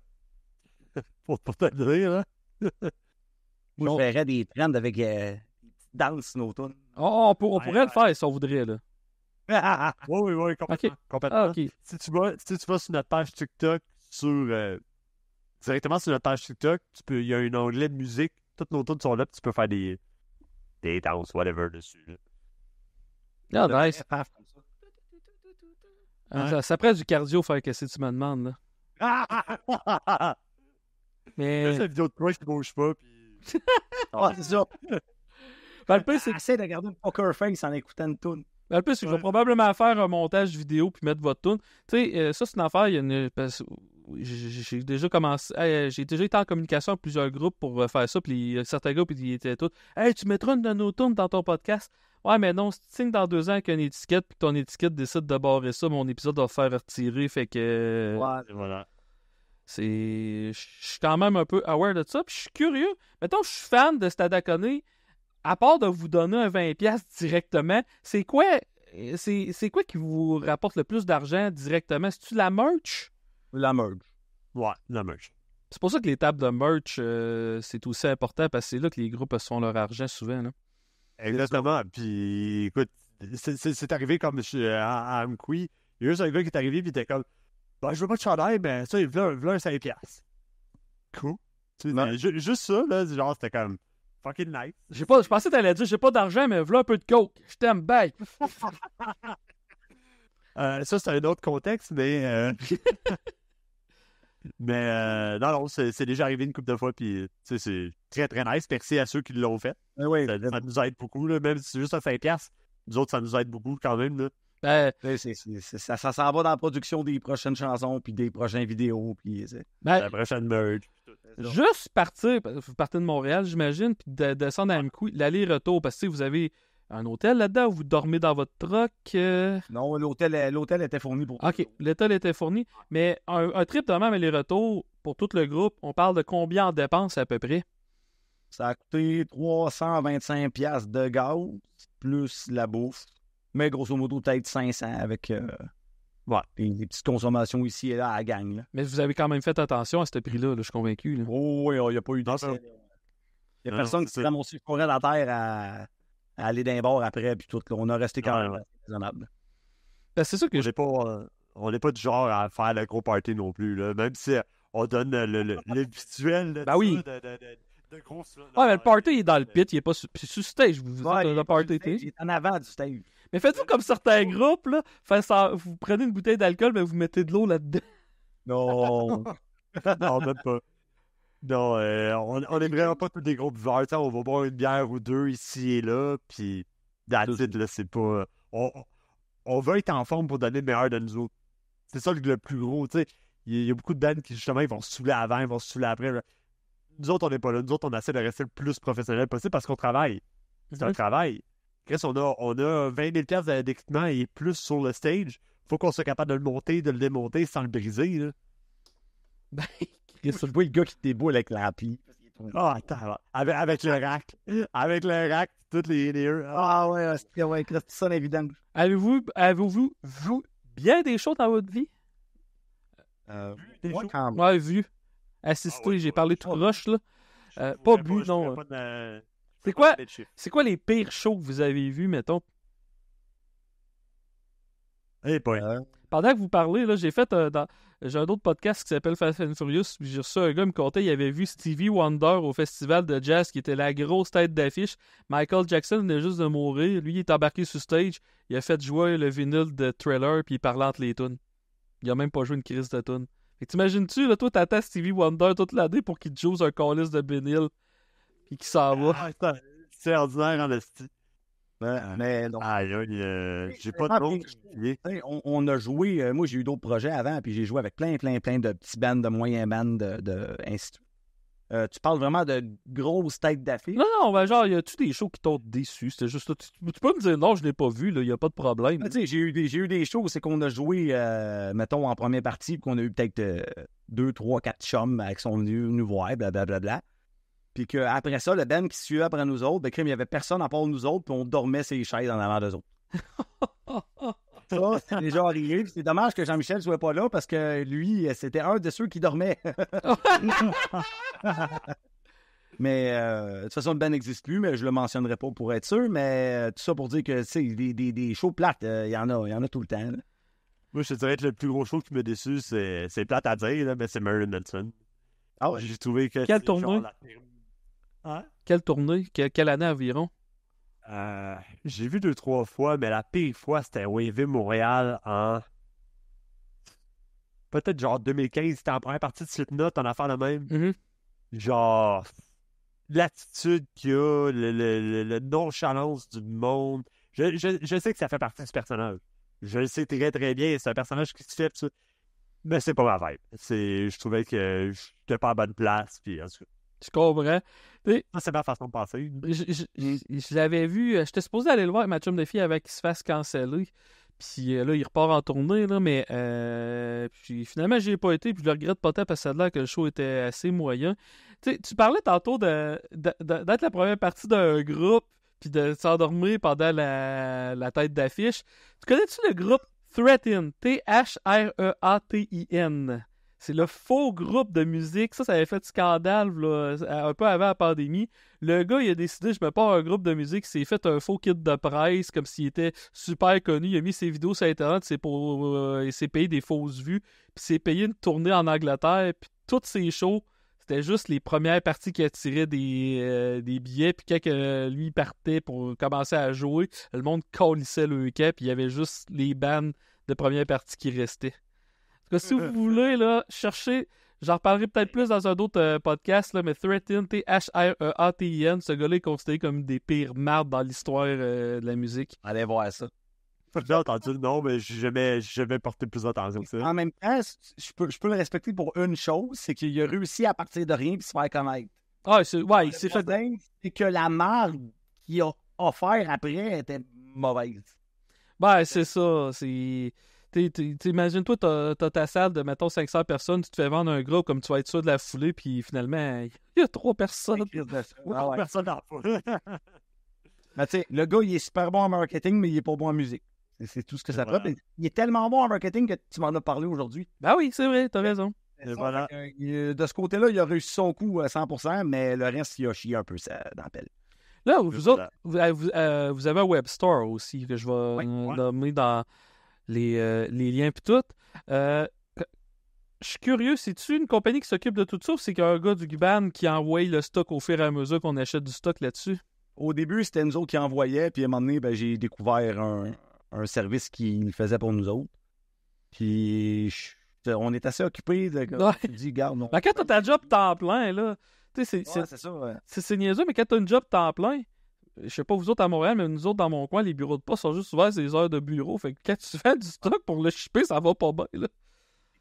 S3: pour te le dire, là.
S2: Moi, je verrais des trends avec des petites danses nos tunes.
S1: On pourrait le faire si on voudrait, là.
S3: Oui, complètement.
S1: Ok.
S3: complètement.
S1: Ah, ok.
S3: Si tu vas sur notre page TikTok, directement sur notre page TikTok, il y a un onglet de musique. Toutes nos tunes sont là, puis tu peux faire des danses, whatever, dessus. Là.
S1: Ah, nice. Ça prend du cardio faire que si tu me demandes, là. Mais.
S3: C'est la vidéo de toi qui bouge pas, puis...
S2: Ah, c'est ça.
S1: Ben, le pire, c'est que
S2: Essaye de regarder une poker face en écoutant une tune.
S1: le pire, c'est que je vais probablement faire un montage vidéo puis mettre votre tune. Tu sais, ça, c'est une affaire. J'ai déjà commencé. J'ai déjà été en communication avec plusieurs groupes pour faire ça. Puis certains groupes, ils étaient tous. Hey, tu mettras une de nos tunes dans ton podcast. Ouais, mais non, si tu signes dans 2 ans avec une étiquette, puis ton étiquette décide de barrer ça, mon épisode va faire retirer. Fait que.
S2: Ouais.
S3: Voilà.
S1: Je suis quand même un peu aware de ça. Puis je suis curieux. Mettons, je suis fan de Stadacone. À part de vous donner un 20$ directement, c'est quoi qui vous rapporte le plus d'argent directement? C'est-tu la merch?
S2: La merge.
S3: Ouais, la merch.
S1: C'est pour ça que les tables de merch, c'est aussi important parce que c'est là que les groupes se font leur argent souvent. Là.
S3: Exactement. Puis, écoute, c'est arrivé comme à Amqui. Il y a juste un gars qui est arrivé, puis il était comme, ben, je veux pas de chandail, mais ça, il veut un 5$. Cool. Tu sais, juste ça, là, genre, c'était comme fucking nice.
S1: Je pensais que t'allais dire, j'ai pas d'argent, mais voilà un peu de coke. Je t'aime, bye.
S3: Ça, c'est un autre contexte, mais... mais non, c'est déjà arrivé une couple de fois, puis c'est très, très nice. Merci à ceux qui l'ont fait.
S2: Oui,
S3: Ça nous aide beaucoup, là, même si c'est juste à 5$. Nous autres, ça nous aide beaucoup quand même. Là.
S2: ça s'en va dans la production des prochaines chansons, puis des prochaines vidéos, puis
S3: La prochaine merge.
S1: Juste partir, vous partez de Montréal, j'imagine, puis de descendre à Amqui, l'aller-retour, parce que vous avez un hôtel là-dedans, vous dormez dans votre truck.
S2: Non, l'hôtel était fourni pour...
S1: OK, l'hôtel était fourni, mais un trip de même aller-retour pour tout le groupe, on parle de combien en dépenses à peu près?
S2: Ça a coûté 325$ de gaz, plus la bouffe. Mais grosso modo, peut-être 500 avec des petites consommations ici et là à la gang. Là.
S1: Mais vous avez quand même fait attention à ce prix-là, là, je suis convaincu. Là.
S2: Oh oui, il n'y a pas eu d'essai. Il n'y a personne qui s'est ramassé forêt dans la terre à aller d'un bord après, puis tout. Là, on a resté quand même raisonnable.
S1: Ben, c'est ça que
S3: on n'est pas du genre à faire le gros party non plus. Là. Même si on donne le visuel de,
S1: oui.
S3: de gros...
S1: mais le party il est dans le pit, il est pas sur stage. Vous êtes le party.
S2: Il est en avant du stage.
S1: Mais faites-vous comme certains groupes, là, vous prenez une bouteille d'alcool, mais vous mettez de l'eau là-dedans.
S2: Non.
S3: Non, même pas. Non, on est vraiment pas tous des gros buveurs. On va boire une bière ou deux ici et là, puis that's it, là, c'est pas... On veut être en forme pour donner le meilleur de nous autres. C'est ça le plus gros, tu sais. Il y a beaucoup de bands qui, justement, ils vont se saouler avant, ils vont se saouler après. Là. Nous autres, on n'est pas là. Nous autres, on essaie de rester le plus professionnel possible parce qu'on travaille. C'est un travail. Chris, on a 20 000$ d'équipement et plus sur le stage. Faut qu'on soit capable de le monter, de le démonter sans le briser. Là.
S2: Ben, Chris, je vois le gars qui déboule avec l'ampli.
S3: Ah, attends, avec le rack. Avec le rack, toutes les heures.
S2: Ah ouais, Chris, c'est ça l'évident.
S1: Avez-vous bien des shows dans votre vie? Ouais, vu. Assisté, j'ai parlé tout proche, là. Pas bu, non. C'est quoi les pires shows que vous avez vus, mettons? Pendant que vous parlez, là, j'ai un autre podcast qui s'appelle Fast and Furious, puis j'ai reçu un gars me contait, il avait vu Stevie Wonder au festival de jazz, qui était la grosse tête d'affiche. Michael Jackson venait juste de mourir. Lui, il est embarqué sur stage, il a fait jouer le vinyle de Thriller, puis il parlait entre les tunes. Il a même pas joué une crise de tunes. Fait que t'imagines-tu, là, toi, t'attends Stevie Wonder toute l'année pour qu'il te joue un calice de vinyle. puis qui s'en va.
S3: C'est ordinaire en esti.
S2: Mais non.
S3: Aïe, j'ai pas de nom.
S2: On a joué, moi j'ai eu d'autres projets avant, puis j'ai joué avec plein de petits bands, de moyens bands, de ainsi de suite. Tu parles vraiment de grosses têtes d'affiches?
S1: Non, ben genre, y a-tu des shows qui t'ont déçu? C'était juste ça. Tu peux me dire non, je l'ai pas vu, là, y a pas de problème.
S2: Tu sais, j'ai eu des shows, c'est qu'on a joué, mettons, en première partie, puis qu'on a eu peut-être 2, 3, 4 chums qui sont venus nous voir, blablabla. Puis qu'après ça, le band qui suivait après nous autres, ben, il n'y avait personne à part nous autres, puis on dormait ses chaises en avant d'eux autres. Ça, c'est déjà arrivé. Puis c'est dommage que Jean-Michel ne soit pas là, parce que lui, c'était un de ceux qui dormait. Mais de toute façon, le band n'existe plus, mais je le mentionnerai pas pour être sûr. Mais tout ça pour dire que, tu sais, des shows plates, il y en a tout le temps. Là.
S3: Moi, je te dirais que le plus gros show qui m'a déçu, c'est plate à dire, là, mais c'est Marilyn Manson.
S2: Ah ouais.
S3: J'ai trouvé que...
S1: Quelle tournée?
S3: Hein?
S1: Quelle tournée? Quelle année environ?
S3: J'ai vu 2-3 fois, mais la pire fois, c'était Wave Montréal en... Peut-être genre 2015, c'était en première partie de Slipknot, en affaire de même.
S1: Mm-hmm.
S3: Genre, l'attitude qu'il y a, le nonchalance du monde. Je sais que ça fait partie de ce personnage. Je le sais très très bien, c'est un personnage qui se fait, pis ça. Mais c'est pas ma vibe. Je trouvais que j'étais pas à bonne place, puis en tout cas.
S1: Tu comprends?
S3: Ça, c'est ma façon de penser.
S1: Je l'avais vu, j'étais supposé aller le voir avec ma chum de fille avant qu'il se fasse canceller. Puis là, il repart en tournée, là, mais puis finalement, j'y ai pas été, puis je le regrette pas tant parce que ça a l'air que le show était assez moyen. Tu parlais tantôt d'être la première partie d'un groupe, puis de s'endormir pendant la tête d'affiche. Tu connais-tu le groupe Threatin? Threatin. C'est le faux groupe de musique. Ça avait fait scandale là, un peu avant la pandémie. Le gars, il a décidé, je me pars un groupe de musique, il s'est fait un faux kit de presse, comme s'il était super connu. Il a mis ses vidéos sur Internet, il s'est payé des fausses vues, puis s'est payé une tournée en Angleterre, puis toutes ses shows, c'était juste les premières parties qui attiraient des billets, puis quand lui partait pour commencer à jouer, le monde calissait le camp, puis il y avait juste les bands de première partie qui restaient. En tout cas, si vous voulez, là, chercher, j'en reparlerai peut-être plus dans un autre podcast, là, mais Threatin, Threatin, ce gars-là est considéré comme une des pires mardes dans l'histoire de la musique.
S2: Allez voir ça.
S3: J'ai entendu le nom, mais j'ai jamais porté plus attention que ça.
S2: En même temps, je peux le respecter pour une chose, c'est qu'il a réussi à partir de rien et se faire connaître.
S1: Ah, il s'est fait...
S2: C'est que la marde qu'il a offert après était mauvaise.
S1: Ben, c'est ça, c'est... Imagine-toi, t'as ta salle de, mettons, 500 personnes, tu te fais vendre un groupe comme tu vas être sûr de la foulée, puis finalement, il y a 3 personnes.
S2: Ah ouais.
S3: Personne dans la
S2: Mais tu sais, le gars, il est super bon en marketing, mais il est pas bon en musique. C'est tout ce que ça
S3: voilà.
S2: prend. Il est tellement bon en marketing que tu m'en as parlé aujourd'hui.
S1: Ben oui, c'est vrai, t'as raison.
S3: Et voilà.
S2: De ce côté-là, il a réussi son coup à 100%, mais le reste, il a chié un peu ça dans la pelle.
S1: Là, vous autres, vous avez un web store aussi, que je vais nommer dans les liens pis tout. Je suis curieux, c'est-tu une compagnie qui s'occupe de tout ça ou c'est qu'il y a un gars du Guban qui envoie le stock au fur et à mesure qu'on achète du stock là-dessus?
S2: Au début, c'était nous autres qui envoyaient, puis à un moment donné, ben, j'ai découvert un service qui le faisait pour nous autres. Puis on est assez occupés de... Tu dis, garde, non.
S1: Ben, quand t'as ta job temps plein, là, tu sais,
S2: c'est ça, ouais.
S1: C'est niaiseux, mais quand t'as une job temps plein, je sais pas vous autres à Montréal, mais nous autres dans mon coin, les bureaux de poste sont juste ouverts ces heures de bureau. Fait que quand tu fais du stock pour le shipper, ça va pas bien, là.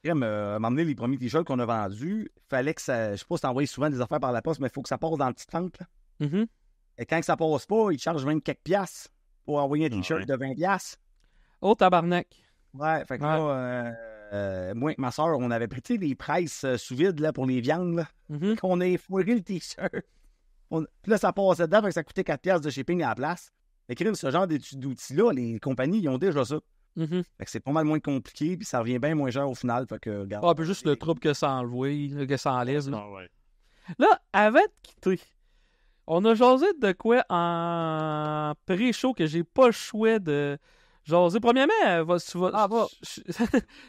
S2: À m'emmener les premiers t-shirts qu'on a vendus, fallait que ça... Je sais pas si t'envoies souvent des affaires par la poste, mais il faut que ça passe dans le petit fente, là.
S1: Mm-hmm.
S2: Et quand ça passe pas, ils chargent 20 quelques piastres pour envoyer un t-shirt de 20 piastres.
S1: Oh, tabarnak.
S2: Ouais, fait que là, moi et ma soeur, on avait pris les presses sous vide là, pour les viandes, là.
S1: Mm-hmm.
S2: Qu'on ait fourré le t-shirt. Puis là, ça passait dedans, fait que ça coûtait 4 piastres de shipping à la place. Écrire ce genre d'outils-là, les compagnies, ils ont déjà ça.
S1: Mm-hmm.
S2: Fait que c'est pas mal moins compliqué, puis ça revient bien moins cher au final. Fait que, regarde.
S1: Ah, puis juste le trouble que ça enlève, que ça enlève. Là.
S3: Ah, ouais.
S1: Là, avant de quitter, on a jasé de quoi en pré-show que j'ai pas le choix de jaser. Premièrement, je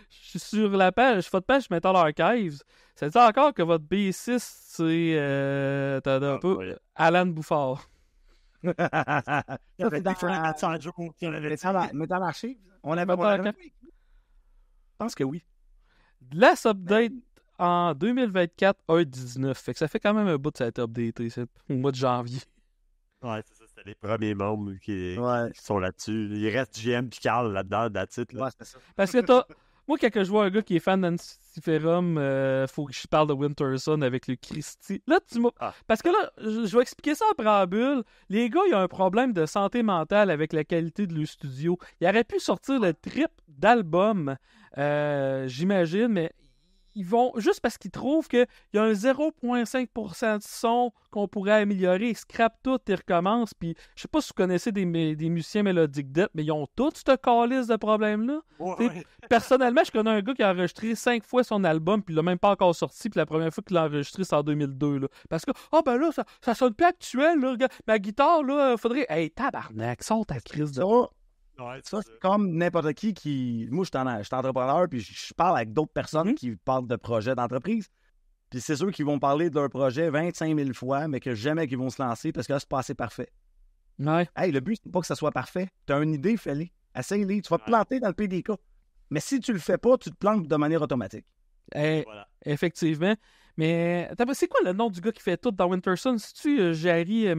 S1: suis sur la page, votre page Metal Archives. Ça dit encore que votre bassiste, c'est un peu Alan Bouffard.
S2: Ça, c'est dans l'archive. On avait. Je pense que oui.
S1: Last update en 2024 1.19. Fait que ça fait quand même un bout de cette updaté, c'est au mois de janvier.
S3: Ouais, c'est ça, c'était les premiers membres qui
S2: Ouais.
S3: sont là-dessus. Il reste GM puis Carl là-dedans, that's it, là.
S2: Ouais, c'est ça.
S1: Parce que moi, quand je vois un gars qui est fan d'Antiferum, faut que je parle de Winterson avec le Christie. Là, Parce que là, je vais expliquer ça en préambule. Les gars, il y a un problème de santé mentale avec la qualité de leur studio. Ils auraient pu sortir le trip d'album, j'imagine, mais ils vont, juste parce qu'ils trouvent qu'il y a un 0,5% de son qu'on pourrait améliorer, ils scrapent tout, ils recommencent, puis je sais pas si vous connaissez des musiciens mélodiques death, mais ils ont tout ce calice de problèmes-là.
S3: Ouais.
S1: Personnellement, je connais un gars qui a enregistré 5 fois son album, puis il l'a même pas encore sorti, puis la première fois qu'il l'a enregistré, c'est en 2002, là. Parce que, ben là, ça sonne plus actuel, là, regarde, ma guitare, là, faudrait... Hey, tabarnak, sors ta crise de...
S3: Ouais,
S2: Ça, c'est comme n'importe qui. Moi, je suis entrepreneur, puis je parle avec d'autres personnes qui parlent de projets d'entreprise. Puis c'est sûr qu'ils vont parler de leur projet 25 000 fois, mais que jamais qu'ils vont se lancer parce que là, c'est pas assez parfait.
S1: Ouais.
S2: Hey, le but, c'est pas que ça soit parfait. T'as une idée, fais-le. Essaye-les. Tu vas te planter dans le PDK. Mais si tu le fais pas, tu te plantes de manière automatique.
S3: Voilà.
S1: Effectivement. Mais c'est quoi le nom du gars qui fait tout dans Winterson? C'est-tu Yari?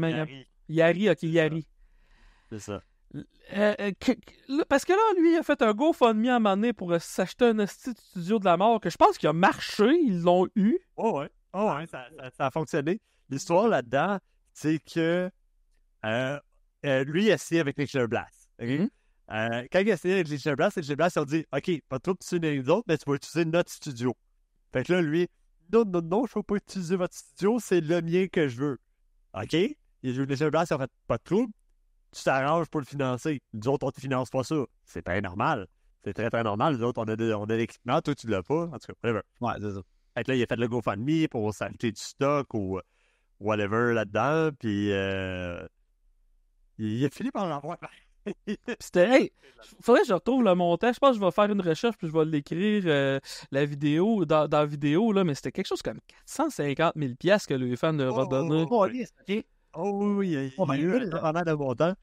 S1: Yari, ok, Yari.
S3: C'est ça.
S1: Parce que là, lui, il a fait un GoFundMe à un moment donné pour s'acheter un hostie de studio de la mort que je pense qu'il a marché, ils l'ont eu.
S3: Oh ouais, ça a fonctionné. L'histoire là-dedans, c'est que lui, il a signé avec les Blast. Okay? Quand il a signé avec les Blast ils ont dit OK, pas trop tu signes les autres, mais tu vas utiliser notre studio. Fait que là, lui, non, je ne veux pas utiliser votre studio, c'est le mien que je veux. OK? Les Blast, ils ont fait pas de trouble. Tu t'arranges pour le financer. Nous autres, on te finance pas ça. C'est très normal. C'est très, très normal. Nous autres, on a l'équipement. Toi, tu l'as pas. En tout cas, whatever.
S2: Ouais, c'est ça.
S3: Fait que là, il a fait le GoFundMe pour s'acheter du stock ou whatever là-dedans. Puis, il a fini par l'envoyer.
S1: C'était, hey, faudrait que je retrouve le montage. Je pense que je vais faire une recherche puis je vais l'écrire, la vidéo, dans la vidéo, là, mais c'était quelque chose comme 450 000 $ que les fans leur ont donné.
S3: Oh oui, il y a eu pas mal de montant.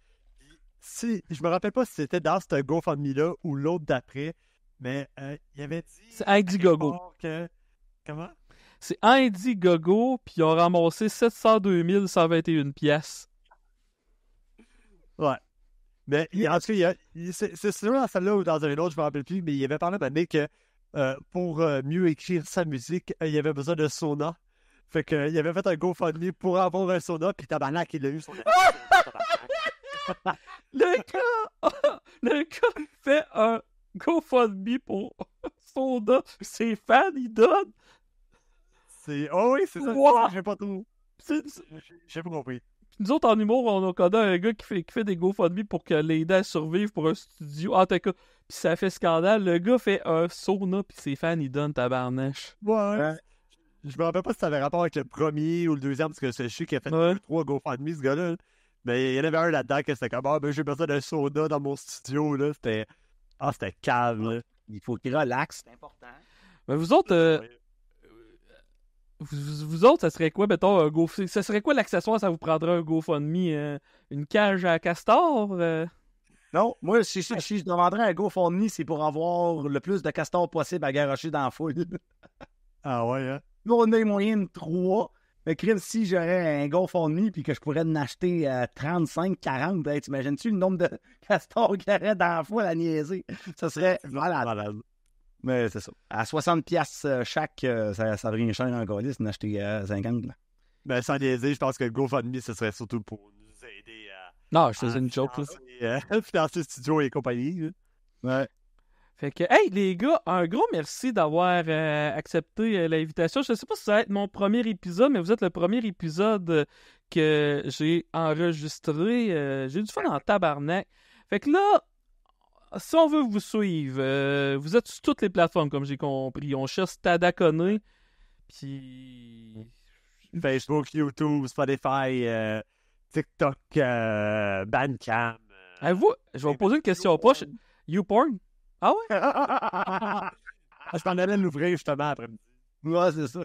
S3: Je me rappelle pas si c'était dans ce GoFundMe-là ou l'autre d'après, mais il avait dit...
S1: C'est Indiegogo.
S3: Comment?
S1: C'est Indiegogo, puis ils ont ramassé 702 121 $.
S3: Ouais. Mais en tout cas, c'est sûr dans celle-là ou dans une autre, je me rappelle plus, mais il avait parlé d'un que pour mieux écrire sa musique, il avait besoin de Sona. Fait qu'il avait fait un GoFundMe pour avoir un Sona, puis tabarnak, il a eu son...
S1: le gars fait un GoFundMe pour Sona. Ses fans, ils donnent.
S3: Oh oui, c'est ça.
S1: Wow.
S3: J'ai pas tout. J'ai pas compris.
S1: Nous autres, en humour, on a connu un gars qui fait des GoFundMe pour que les dents survivent pour un studio. En tout cas, puis ça fait scandale. Le gars fait un Sona, puis ses fans, ils donnent tabarnache.
S3: Ouais. Je me rappelle pas si ça avait rapport avec le premier ou le deuxième, parce que je sais qu'il a fait 2-3 GoFundMe, ce gars-là. Mais il y en avait un là-dedans que c'était comme j'ai besoin d'un soda dans mon studio, là. C'était calme, là.
S2: Il faut qu'il relaxe, c'est important.
S1: Mais vous autres, vous autres, ça serait quoi, mettons, un GoFundMe? Ça serait quoi l'accessoire, ça vous prendrait un GoFundMe? Une cage à castor?
S2: Non, moi, si je demanderais un GoFundMe, c'est pour avoir le plus de castors possible à garocher dans la foule.
S3: Ah ouais, hein?
S2: Nous, on a les moyens de 3. Mais crime, si j'aurais un GoFundMe puis que je pourrais en acheter 35, 40, ben, t'imagines-tu le nombre de castors qu'il y aurait dans la foule à niaiser? Ça serait malade. Mais c'est ça. À 60$ chaque, ça devient cher encore liste d'en acheter 50. Là.
S3: Ben, sans niaiser, je pense que le GoFundMe, ce serait surtout pour nous aider à...
S1: Non, je faisais une joke, là.
S3: Financer le studio et compagnie. Là.
S2: Ouais.
S1: Fait que, hey, les gars, un gros merci d'avoir accepté l'invitation. Je sais pas si ça va être mon premier épisode, mais vous êtes le premier épisode que j'ai enregistré. J'ai du fun en tabarnak. Fait que là, si on veut vous suivre, vous êtes sur toutes les plateformes, comme j'ai compris. On cherche Tadakone, puis...
S3: Facebook, YouTube, Spotify, TikTok, Bandcamp.
S1: Vous, je vais vous poser une question proche. YouPorn? Ah ouais?
S3: Je m'en allais l'ouvrir justement après-midi.
S2: Ouais, c'est ça.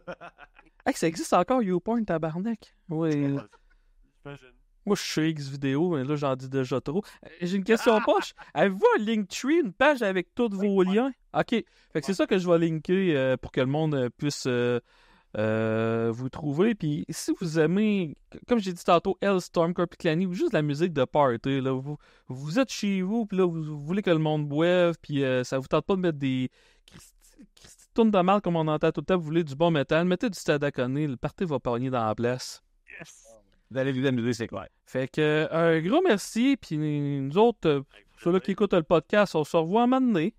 S1: Hey, ça existe encore, YouPorn, tabarnak? Oui.
S3: J'imagine.
S1: Moi, je suis X vidéo, mais là, j'en dis déjà trop. J'ai une question poche. Avez-vous un Linktree, une page avec tous vos liens? OK. Fait que c'est ça que je vais linker pour que le monde puisse vous trouver. Puis si vous aimez, comme j'ai dit tantôt, Hellstorm, Corpiclani, ou juste la musique de party, là, vous êtes chez vous, puis là, vous voulez que le monde boive, puis ça vous tente pas de mettre des tunes de mal comme on entend tout le temps, vous voulez du bon métal, mettez du Stade à Conner, le party va pogner dans la place.
S3: Yes!
S2: Vous allez vous amuser, c'est clair.
S1: Fait que un gros merci, puis nous autres, ceux-là qui écoutent le podcast, on se revoit à un moment donné.